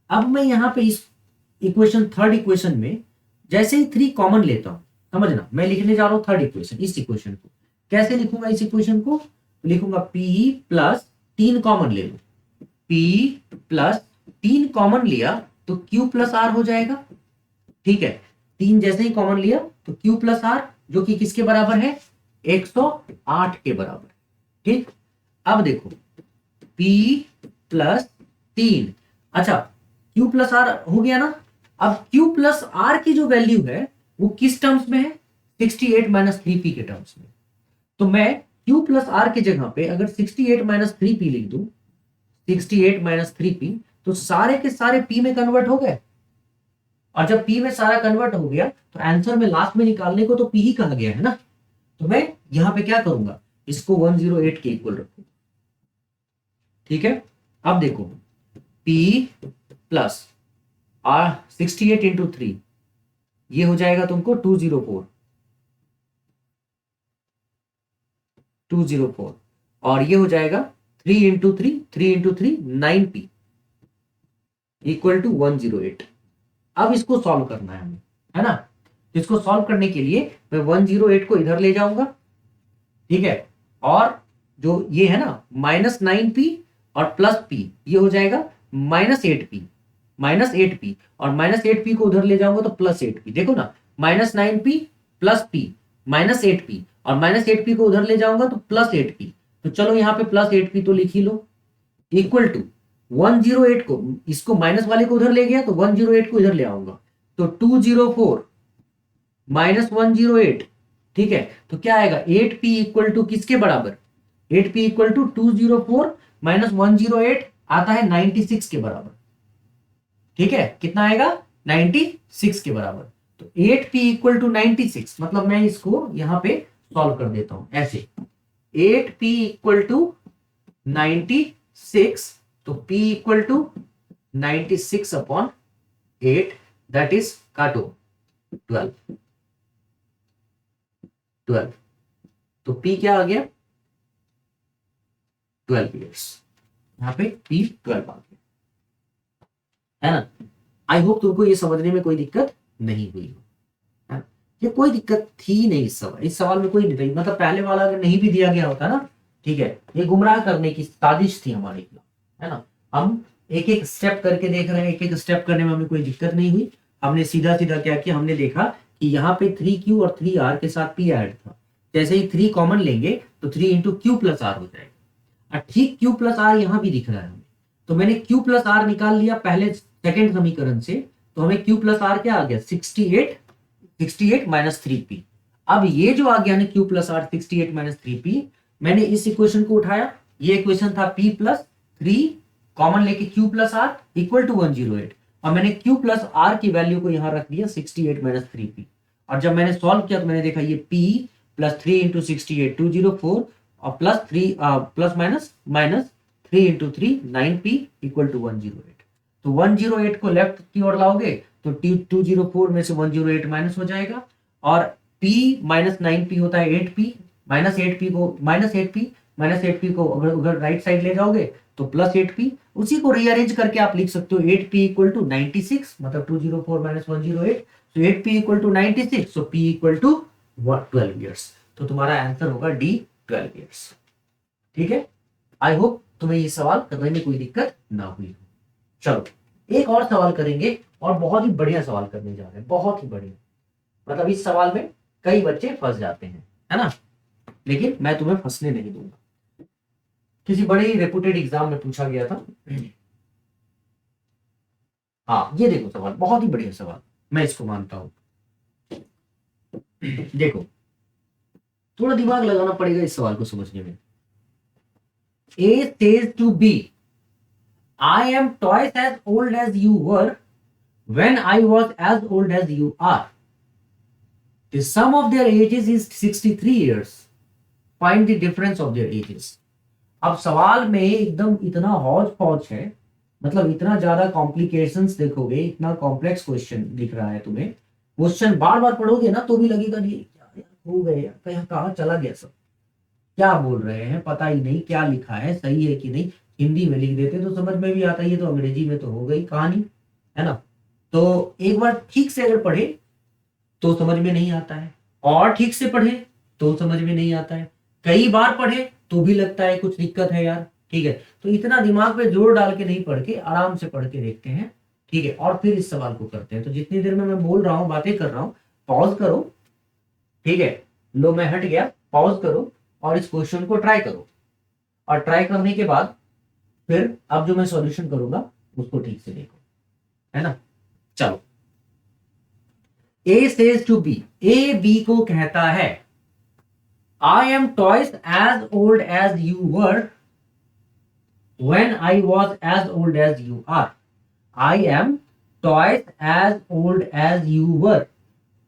अब मैं यहां पे इस इक्वेशन, थर्ड इक्वेशन में जैसे ही 3 कॉमन लेता हूं, समझना, मैं लिखने जा रहा हूं थर्ड इक्वेशन। इस इक्वेशन को कैसे लिखूंगा, इस इक्वेशन को लिखूंगा P प्लस 3 कॉमन ले लो, P प्लस 3 कॉमन लिया तो Q प्लस R हो जाएगा, ठीक है। 3 जैसे ही कॉमन लिया तो Q प्लस R, जो कि किसके बराबर है, 108 के बराबर, ठीक। अब देखो P प्लस 3, अच्छा Q प्लस R हो गया ना। अब Q प्लस R की जो वैल्यू है वो किस टर्म्स में है, 68 माइनस 3P के टर्म्स में। तो मैं Q प्लस R की जगह पे अगर 68 माइनस 3P लिख दूं, 68 माइनस 3P, तो सारे के सारे P में कन्वर्ट हो गए, और जब P में सारा कन्वर्ट हो गया तो आंसर में लास्ट में निकालने को तो P ही कहा गया है ना। तो मैं यहां पे क्या करूंगा, इसको 108 के इक्वल रखूंगा, ठीक है। अब देखो P प्लस R 68 इंटू 3, ये हो जाएगा तुमको 204, और ये हो जाएगा 3 इंटू 3 9P इक्वल टू 108। अब इसको सॉल्व करना है हमें, है ना। तो इसको सॉल्व करने के लिए मैं 108 को इधर ले जाऊंगा, ठीक है, और जो ये है ना -9p और +p ये हो जाएगा -8p, -8p, और -8p को उधर ले जाऊंगा तो +8p। देखो ना, -9p +p -8p, और -8p को उधर ले जाऊंगा तो +8p। तो चलो यहाँ पे +8p तो लिख ही लो, इक्वल टू 108 को, इसको माइनस वाले को उधर ले गया तो 108 को इधर ले आऊंगा, तो 204 -108, ठीक है, तो क्या आएगा 8p इक्वल टू किसके बराबर, 8p इक्वल टू 204 -108 आता है 96 के बराबर, ठीक है, कितना आएगा 96 के बराबर। तो 8p इक्वल टू 96, मतलब मैं इसको यहां पे सॉल्व कर देता हूं ऐसे, 8p इक्वल टू 96, तो p equal to 96 upon 8, that is काटो 12, तो p क्या आ गया 12 ईयर्स, यहां पे p 12 आ गया, है ना। आई होप तुमको ये समझने में कोई दिक्कत नहीं हुई हो, ये कोई दिक्कत थी नहीं इस सवाल में कोई नहीं थी, मतलब पहले वाला अगर नहीं भी दिया गया होता ना, ठीक है, ये गुमराह करने की साजिश थी हमारे खिलाफ, है ना। हम एक एक स्टेप करके देख रहे हैं, एक एक स्टेप करने में हमें कोई दिक्कत नहीं हुई, हमने सीधा सीधा क्या किया, हमने देखा कि यहाँ पे 3q और 3r के साथ p ऐड था, जैसे ही 3 कॉमन लेंगे तो 3 इंटू क्यू प्लस आर हो जाएगा, और ठीक q प्लस आर यहां भी दिख रहा है हमें, तो मैंने q प्लस आर निकाल लिया पहले सेकेंड समीकरण से, तो हमें q प्लस आर क्या आ गया 68 माइनस 3p। अब ये जो आ गया ना q plus are 68 minus 3p, मैंने इस इक्वेशन को उठाया, ये इक्वेशन था p प्लस 3 कॉमन लेके q plus R equal to 108, और मैंने q प्लस आर की वैल्यू को यहां रख दिया 68 माइनस 3p, और जब मैंने सॉल्व किया तो मैंने देखा ये p प्लस 3 इंटू 68 204, और plus minus 3 into 3 9p equal to 108, तो 108 को लेफ्ट की ओर लाओगे तो 204 में से 108 माइनस हो जाएगा, और p माइनस 9p होता है 8p, माइनस 8p को अगर राइट साइड ले जाओगे तो प्लस 8p, उसी को रीअरेंज करके आप लिख सकते हो 8p इक्वल टू 96, मतलब 204 माइनस 108, तो 8p equal to 96, so p equal to 12 years, तो तुम्हारा आंसर होगा डी 12 ईयर्स, ठीक है। आई होप तुम्हें ये सवाल करने में कोई दिक्कत ना हुई हो। चलो एक और सवाल करेंगे, और बहुत ही बढ़िया सवाल करने जा रहे हैं, बहुत ही बढ़िया, मतलब इस सवाल में कई बच्चे फंस जाते हैं, है ना, लेकिन मैं तुम्हें फंसने नहीं दूंगा, किसी बड़े ही रेपुटेड एग्जाम में पूछा गया था। हाँ ये देखो सवाल, बहुत ही बढ़िया सवाल, मैं इसको मानता हूं। देखो थोड़ा दिमाग लगाना पड़ेगा इस सवाल को समझने में। A says to B, I am twice as old as you were when I was as old as you are. The sum of their ages is 63 years. Find the difference of their ages. अब सवाल में एकदम इतना हौज पौच है, मतलब इतना ज्यादा कॉम्प्लिकेशंस देखोगे, इतना कॉम्प्लेक्स क्वेश्चन दिख रहा है तुम्हें, क्वेश्चन बार बार पढ़ोगे ना तो भी लगेगा नहीं हो गए, कहाँ चला गया सब, क्या बोल रहे हैं पता ही नहीं, क्या लिखा है सही है कि नहीं, हिंदी में लिख देते तो समझ में भी आता है, तो अंग्रेजी में तो हो गई कहानी, है ना। तो एक बार ठीक से अगर पढ़े तो समझ में नहीं आता है, और ठीक से पढ़े तो समझ में नहीं आता है, कई बार पढ़े तो भी लगता है कुछ दिक्कत है यार, ठीक है। तो इतना दिमाग पे जोर डाल के नहीं पढ़ के आराम से पढ़ के देखते हैं, ठीक है, और फिर इस सवाल को करते हैं। तो जितनी देर में मैं बोल रहा हूं, बातें कर रहा हूं, पॉज करो, ठीक है, लो मैं हट गया, पॉज करो और इस क्वेश्चन को ट्राई करो, और ट्राई करने के बाद फिर अब जो मैं सॉल्यूशन करूंगा उसको ठीक से देखो, है ना। चलो A says to B, A B को कहता है I am twice as old as you were when I was as old as you are. I am twice as old as you were.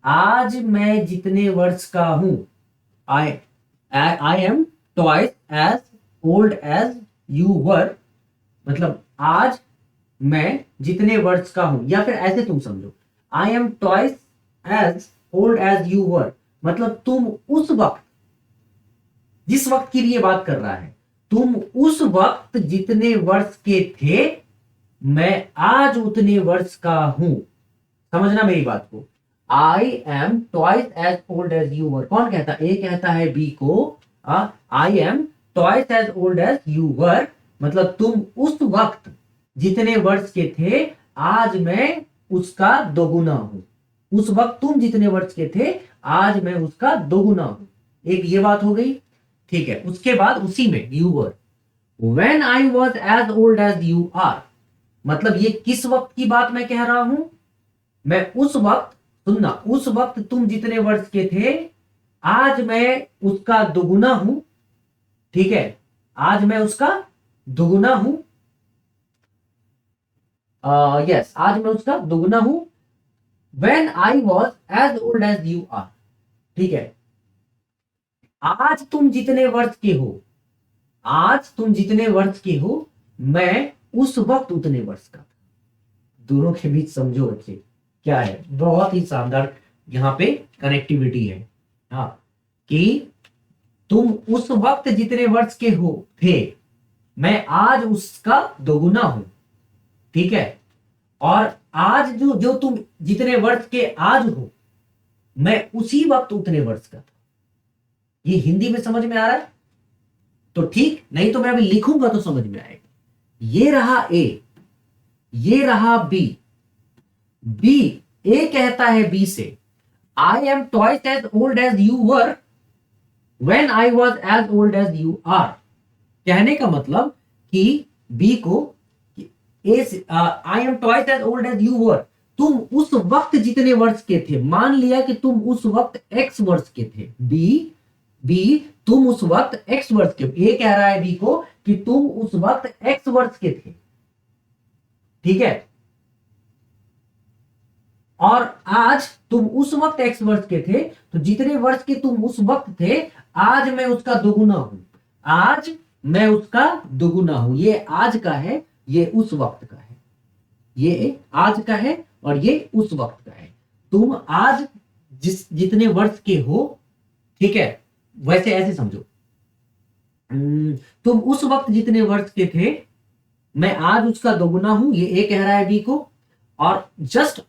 आज मैं जितने वर्ष का हूं, I am twice as old as you were, मतलब आज मैं जितने वर्ष का हूं, या फिर ऐसे तुम समझो I am twice as old as you were, मतलब तुम उस वक्त, जिस वक्त की भी ये बात कर रहा है, तुम उस वक्त जितने वर्ष के थे मैं आज उतने वर्ष का हूं, समझना मेरी बात को। I am twice as old as you were. कौन कहता है? ए कहता है बी को I am twice as old as you were, मतलब तुम उस वक्त जितने वर्ष के थे आज मैं उसका दोगुना हूं। उस वक्त तुम जितने वर्ष के थे आज मैं उसका दोगुना हूं। एक ये बात हो गई, ठीक है। उसके बाद उसी में you were, when I was as old as you are, मतलब ये किस वक्त की बात मैं कह रहा हूं? मैं उस वक्त, सुनना, उस वक्त तुम जितने वर्ष के थे आज मैं उसका दोगुना हूं, ठीक है, आज मैं उसका दोगुना हूं। यस, आज मैं उसका दोगुना हूं। When I was as old as you are, ठीक है। आज तुम जितने वर्ष के हो, आज तुम जितने वर्ष के हो मैं उस वक्त उतने वर्ष का था। दोनों के बीच समझो बच्चे क्या है, बहुत ही शानदार यहाँ पे कनेक्टिविटी है। हाँ, कि तुम उस वक्त जितने वर्ष के हो थे मैं आज उसका दोगुना हूं, ठीक है। और आज जो तुम जितने वर्ष के आज हो मैं उसी वक्त उतने वर्ष का था। ये हिंदी में समझ में आ रहा है तो ठीक, नहीं तो मैं अभी लिखूंगा तो समझ में आएगा। ये रहा ए, ये रहा बी। बी, ए कहता है बी से I am twice as old as you were when I was as old as you are. कहने का मतलब कि बी को I am twice as old as you were, तुम उस वक्त जितने वर्ष के थे, मान लिया कि तुम उस वक्त एक्स वर्ष के थे। बी तुम उस वक्त एक्स वर्ष के, ए कह रहा है बी को कि तुम उस वक्त एक्स वर्ष के थे, ठीक है। और आज तुम उस वक्त एक्स वर्ष के थे, तो जितने वर्ष के तुम उस वक्त थे आज मैं उसका दोगुना हूं। आज मैं उसका दोगुना हूं। ये आज का है, ये उस वक्त का है। ये आज का है और ये उस वक्त का है। तुम आज जितने वर्ष के हो, ठीक है, वैसे ऐसे समझो, तुम उस वक्त जितने वर्ष के थे मैं आज उसका दोगुना हूं, ये ए कह रहा है बी को। और जस्ट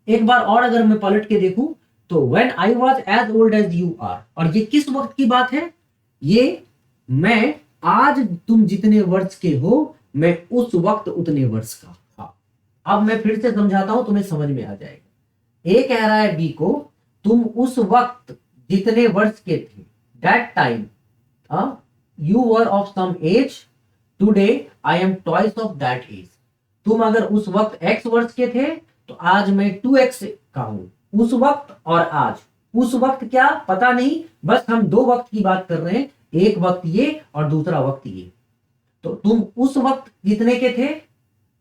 एक बार और अगर मैं पलट के देखूं तो when I was as old as you are, और ये किस वक्त की बात है? ये मैं आज तुम जितने वर्ष के हो मैं उस वक्त उतने वर्ष का था। अब मैं फिर से समझाता हूं, तुम्हें समझ में आ जाएगा। ए कह रहा है बी को तुम उस वक्त जितने वर्ष के थे, that time you were of some age, today I am twice of that age. तुम अगर उस वक्त एक्स वर्ष के थे तो आज मैं 2x का हूं। उस वक्त और आज, उस वक्त क्या पता नहीं, बस हम दो वक्त की बात कर रहे हैं, एक वक्त ये और दूसरा वक्त ये। तो तुम उस वक्त जितने के थे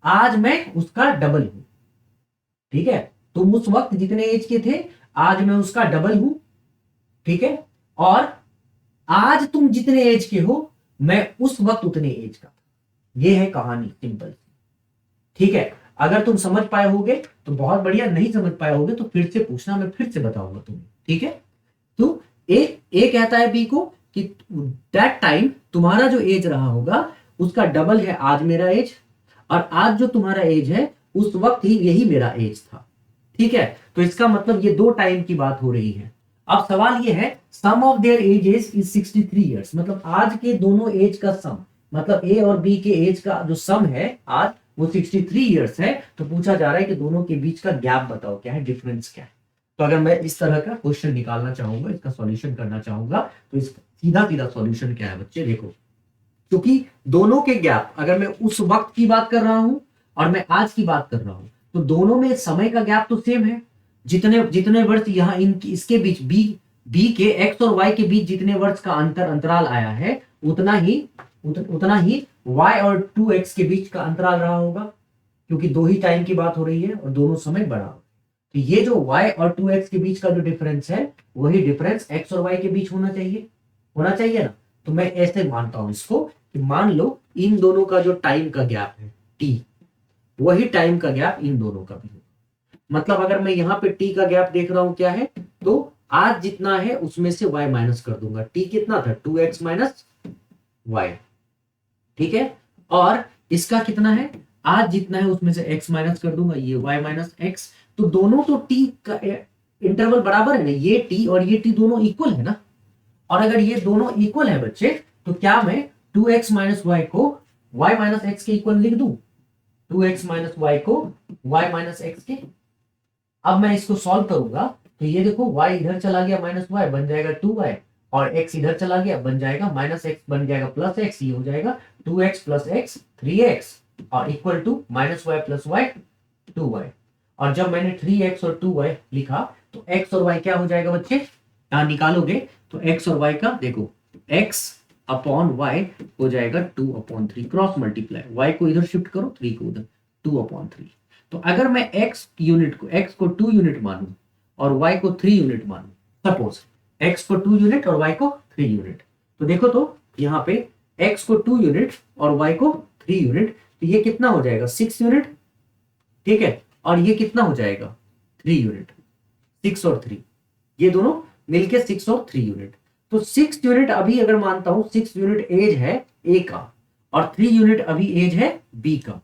आज मैं उसका डबल हूं, ठीक है। तुम उस वक्त जितने एज के थे आज मैं उसका डबल हूं, ठीक है। और आज तुम जितने एज के हो मैं उस वक्त उतने एज का था। ये है कहानी, सिंपल, ठीक है। अगर तुम समझ पाए होगे तो बहुत बढ़िया, नहीं समझ पाए होगे तो फिर से पूछना, मैं फिर से बताऊंगा तुम्हें, ठीक है। तो ए कहता है बी को कि दैट टाइम तुम्हारा जो एज रहा होगा उसका डबल है आज मेरा एज, और आज जो तुम्हारा एज है उस वक्त ही यही मेरा एज था, ठीक है। तो इसका मतलब ये दो टाइम की बात हो रही है। अब सवाल ये है, sum of their ages is 63 years, मतलब आज के दोनों एज का सम, मतलब ए और बी के एज का जो सम है आज वो 63 इयर्स है। तो पूछा जा रहा है कि दोनों के बीच का गैप बताओ, क्या है, डिफरेंस क्या है। तो अगर मैं इस तरह का क्वेश्चन निकालना चाहूंगा, इसका सॉल्यूशन करना चाहूंगा, तो इसका सीधा सीधा सॉल्यूशन क्या है बच्चे, देखो, क्योंकि दोनों के गैप, अगर मैं उस वक्त की बात कर रहा हूं और मैं आज की बात कर रहा हूं, तो दोनों में समय का गैप तो सेम है। जितने वर्ष यहाँ इसके बीच बी के एक्स और वाई के बीच जितने वर्ष का अंतराल आया है उतना ही y और 2x के बीच का अंतराल रहा होगा, क्योंकि दो ही टाइम की बात हो रही है और दोनों समय बड़ा हो। तो ये जो y और 2x के बीच का जो डिफरेंस है वही डिफरेंस x और y के बीच होना चाहिए ना। तो मैं ऐसे मानता हूं इसको कि मान लो इन दोनों का जो टाइम का गैप है t, वही टाइम का गैप इन दोनों का भी होगा। मतलब अगर मैं यहाँ पे t का गैप देख रहा हूं क्या है, तो आज जितना है उसमें से y माइनस कर दूंगा। t कितना था, 2x माइनस y, ठीक है। और इसका कितना है, आज जितना है उसमें से x माइनस कर दूंगा, ये y माइनस एक्स। तो दोनों तो t का इंटरवल बराबर है ना, ये टी और ये टी दोनों इक्वल है ना, और अगर ये दोनों इक्वल है बच्चे तो क्या मैं 2x माइनस वाई को y माइनस एक्स के इक्वल लिख दूं, 2x माइनस वाई को y माइनस एक्स के। अब मैं इसको सॉल्व करूंगा तो ये देखो y इधर चला गया माइनस वाई बन जाएगा 2y, और x इधर चला गया बन जाएगा माइनस एक्स बन जाएगा प्लस एक्स, ये हो जाएगा 2x प्लस एक्स 3x और equal to minus Y plus Y 2y। और जब मैंने 3x और 2y लिखा तो x और y क्या हो जाएगा बच्चे, यहां निकालोगे तो x और y का देखो x अपॉन y हो जाएगा 2/3, क्रॉस मल्टीप्लाई, y को इधर शिफ्ट करो 3 को उधर, 2/3। तो अगर मैं x यूनिट को x को 2 यूनिट मानूं और y को 3 यूनिट मानूं, सपोज x को 2 यूनिट और y को 3 यूनिट, तो देखो तो यहाँ पे x को 2 यूनिट और y को 3 यूनिट, तो ये कितना हो जाएगा 6 यूनिट, ठीक है, और ये कितना हो जाएगा 3 यूनिट, 6 और 3 ये दोनों मिलके 6 और 3 यूनिट। तो 6 यूनिट अभी अगर मानता हूं 6 यूनिट एज है ए का और 3 यूनिट अभी एज है बी का,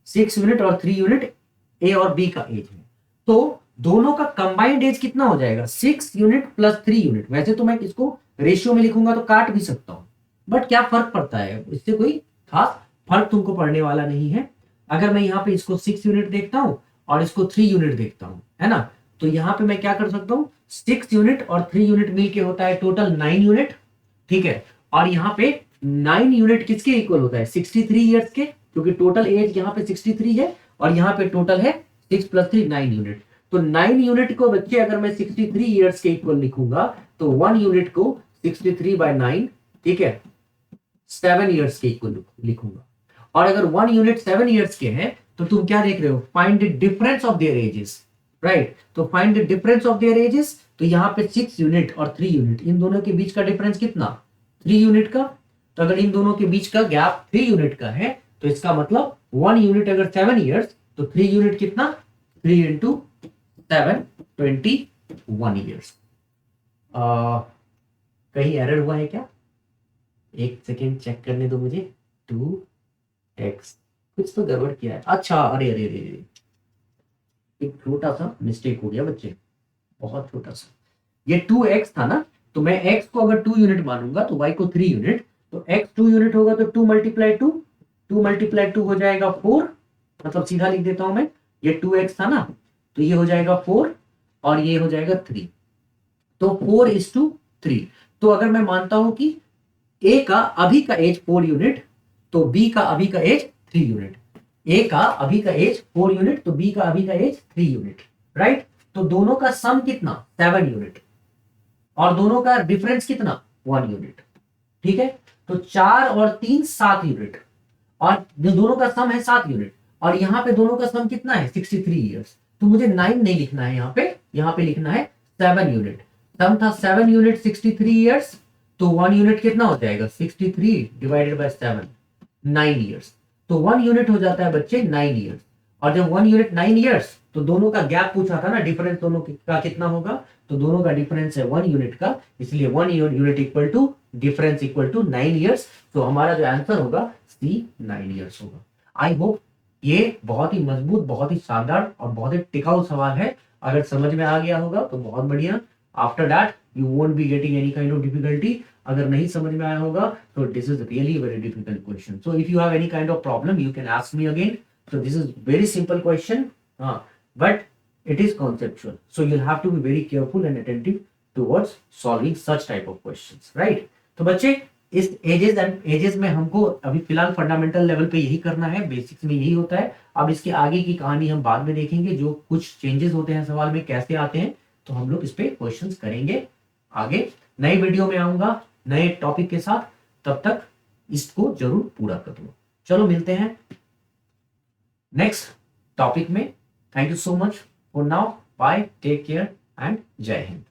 6 यूनिट और 3 यूनिट ए और बी का एज है, तो दोनों का कंबाइंड एज कितना हो जाएगा 6 यूनिट प्लस 3 यूनिट। वैसे तो मैं इसको रेशियो में लिखूंगा तो काट भी सकता हूं, बट क्या फर्क पड़ता है, इससे कोई खास फर्क तुमको पड़ने वाला नहीं है। अगर मैं यहाँ पे इसको 6 यूनिट देखता हूं और इसको 3 यूनिट देखता हूं, है ना, तो यहाँ पे मैं क्या कर सकता हूँ 6 यूनिट और 3 यूनिट मिलके होता है टोटल 9 यूनिट, ठीक है, और यहाँ पे 9 यूनिट किसके इक्वल होता है 63 ईयर्स के, क्योंकि टोटल एज यहाँ पे 63 है और यहाँ पे टोटल है 6 प्लस 3 9 यूनिट। तो 9 यूनिट को बच्चे अगर मैं 63 ईयर्स के इक्वल लिखूंगा तो 1 यूनिट को 63/9, ठीक है, 7 ईयर्स के इक्वल लिखूंगा। और अगर 1 यूनिट 7 ईयर्स के हैं तो तुम क्या देख रहे हो, find the difference of their ages, right, तो find the difference of their ages, तो यहाँ पे 6 यूनिट और 3 यूनिट, इन दोनों के बीच का डिफरेंस कितना 3 यूनिट का, तो अगर इन दोनों के बीच का गैप 3 यूनिट का है तो इसका मतलब 1 यूनिट अगर 7 ईयर्स तो 3 यूनिट कितना 3 इंटू 7 21 ईयर्स। कहीं एरर हुआ है क्या, एक सेकेंड चेक करने दो मुझे, 2x कुछ तो गड़बड़ किया है, अच्छा अरे अरे अरे अरे एक छोटा सा मिस्टेक हो गया बच्चे, बहुत छोटा सा, ये 2x था ना, तो मैं x को अगर 2 यूनिट मानूंगा तो y को 3 यूनिट, तो x 2 यूनिट होगा तो 2 मल्टीप्लाई 2, 2 मल्टीप्लाई 2 हो जाएगा 4, मतलब सीधा लिख देता हूं मैं, ये 2x था ना तो ये हो जाएगा 4 और ये हो जाएगा 3, तो 4:3। तो अगर मैं मानता हूं कि a का अभी का एज 4 यूनिट तो b का अभी का एज 3 यूनिट, a का अभी का एज 4 यूनिट तो b का अभी का एज 3 यूनिट, राइट, तो दोनों का सम कितना 7 यूनिट और दोनों का डिफरेंस कितना 1 यूनिट, ठीक है, तो 4 और 3 7 यूनिट और दोनों का सम है 7 यूनिट और यहाँ पे दोनों का सम कितना है 63 ईयर्स, तो मुझे 9 नहीं लिखना है, यहाँ पे लिखना है 7 यूनिट, सम था 7 यूनिट 63 ईयर्स, तो 1 यूनिट कितना हो जाएगा 63 डिवाइडेड बाय 7 9 ईयर्स, तो 1 यूनिट हो जाता है बच्चे 9 ईयर्स, और जब 1 यूनिट 9 ईयर्स तो दोनों का गैप पूछा था ना, डिफरेंस दोनों का कितना होगा, तो दोनों का डिफरेंस है 1 यूनिट का, इसलिए 1 unit equal to difference equal to 9 years, तो हमारा जो आंसर होगा सी 9 ईयर्स होगा। आई होप ये बहुत ही मजबूत, बहुत ही शानदार और बहुत ही टिकाऊ सवाल है, अगर समझ में आ गया होगा तो बहुत बढ़िया, after that you won't be getting any kind of difficulty. अगर नहीं समझ में आया होगा तो this is really very difficult question, so if you have any kind of problem you can ask me again, so this is very simple question, but it is conceptual, so you'll have to be very careful and attentive towards solving such type of questions, right? तो बच्चे इस एजेस में हमको अभी फिलहाल फंडामेंटल लेवल पे यही करना है, बेसिक्स में यही होता है, अब इसके आगे की कहानी हम बाद में देखेंगे, जो कुछ चेंजेस होते हैं सवाल में कैसे आते हैं, तो हम लोग इस पे क्वेश्चंस करेंगे आगे, नई वीडियो में आऊंगा नए टॉपिक के साथ, तब तक इसको जरूर पूरा कर दो। चलो मिलते हैं नेक्स्ट टॉपिक में, thank you so much for now, bye, take care and जय हिंद।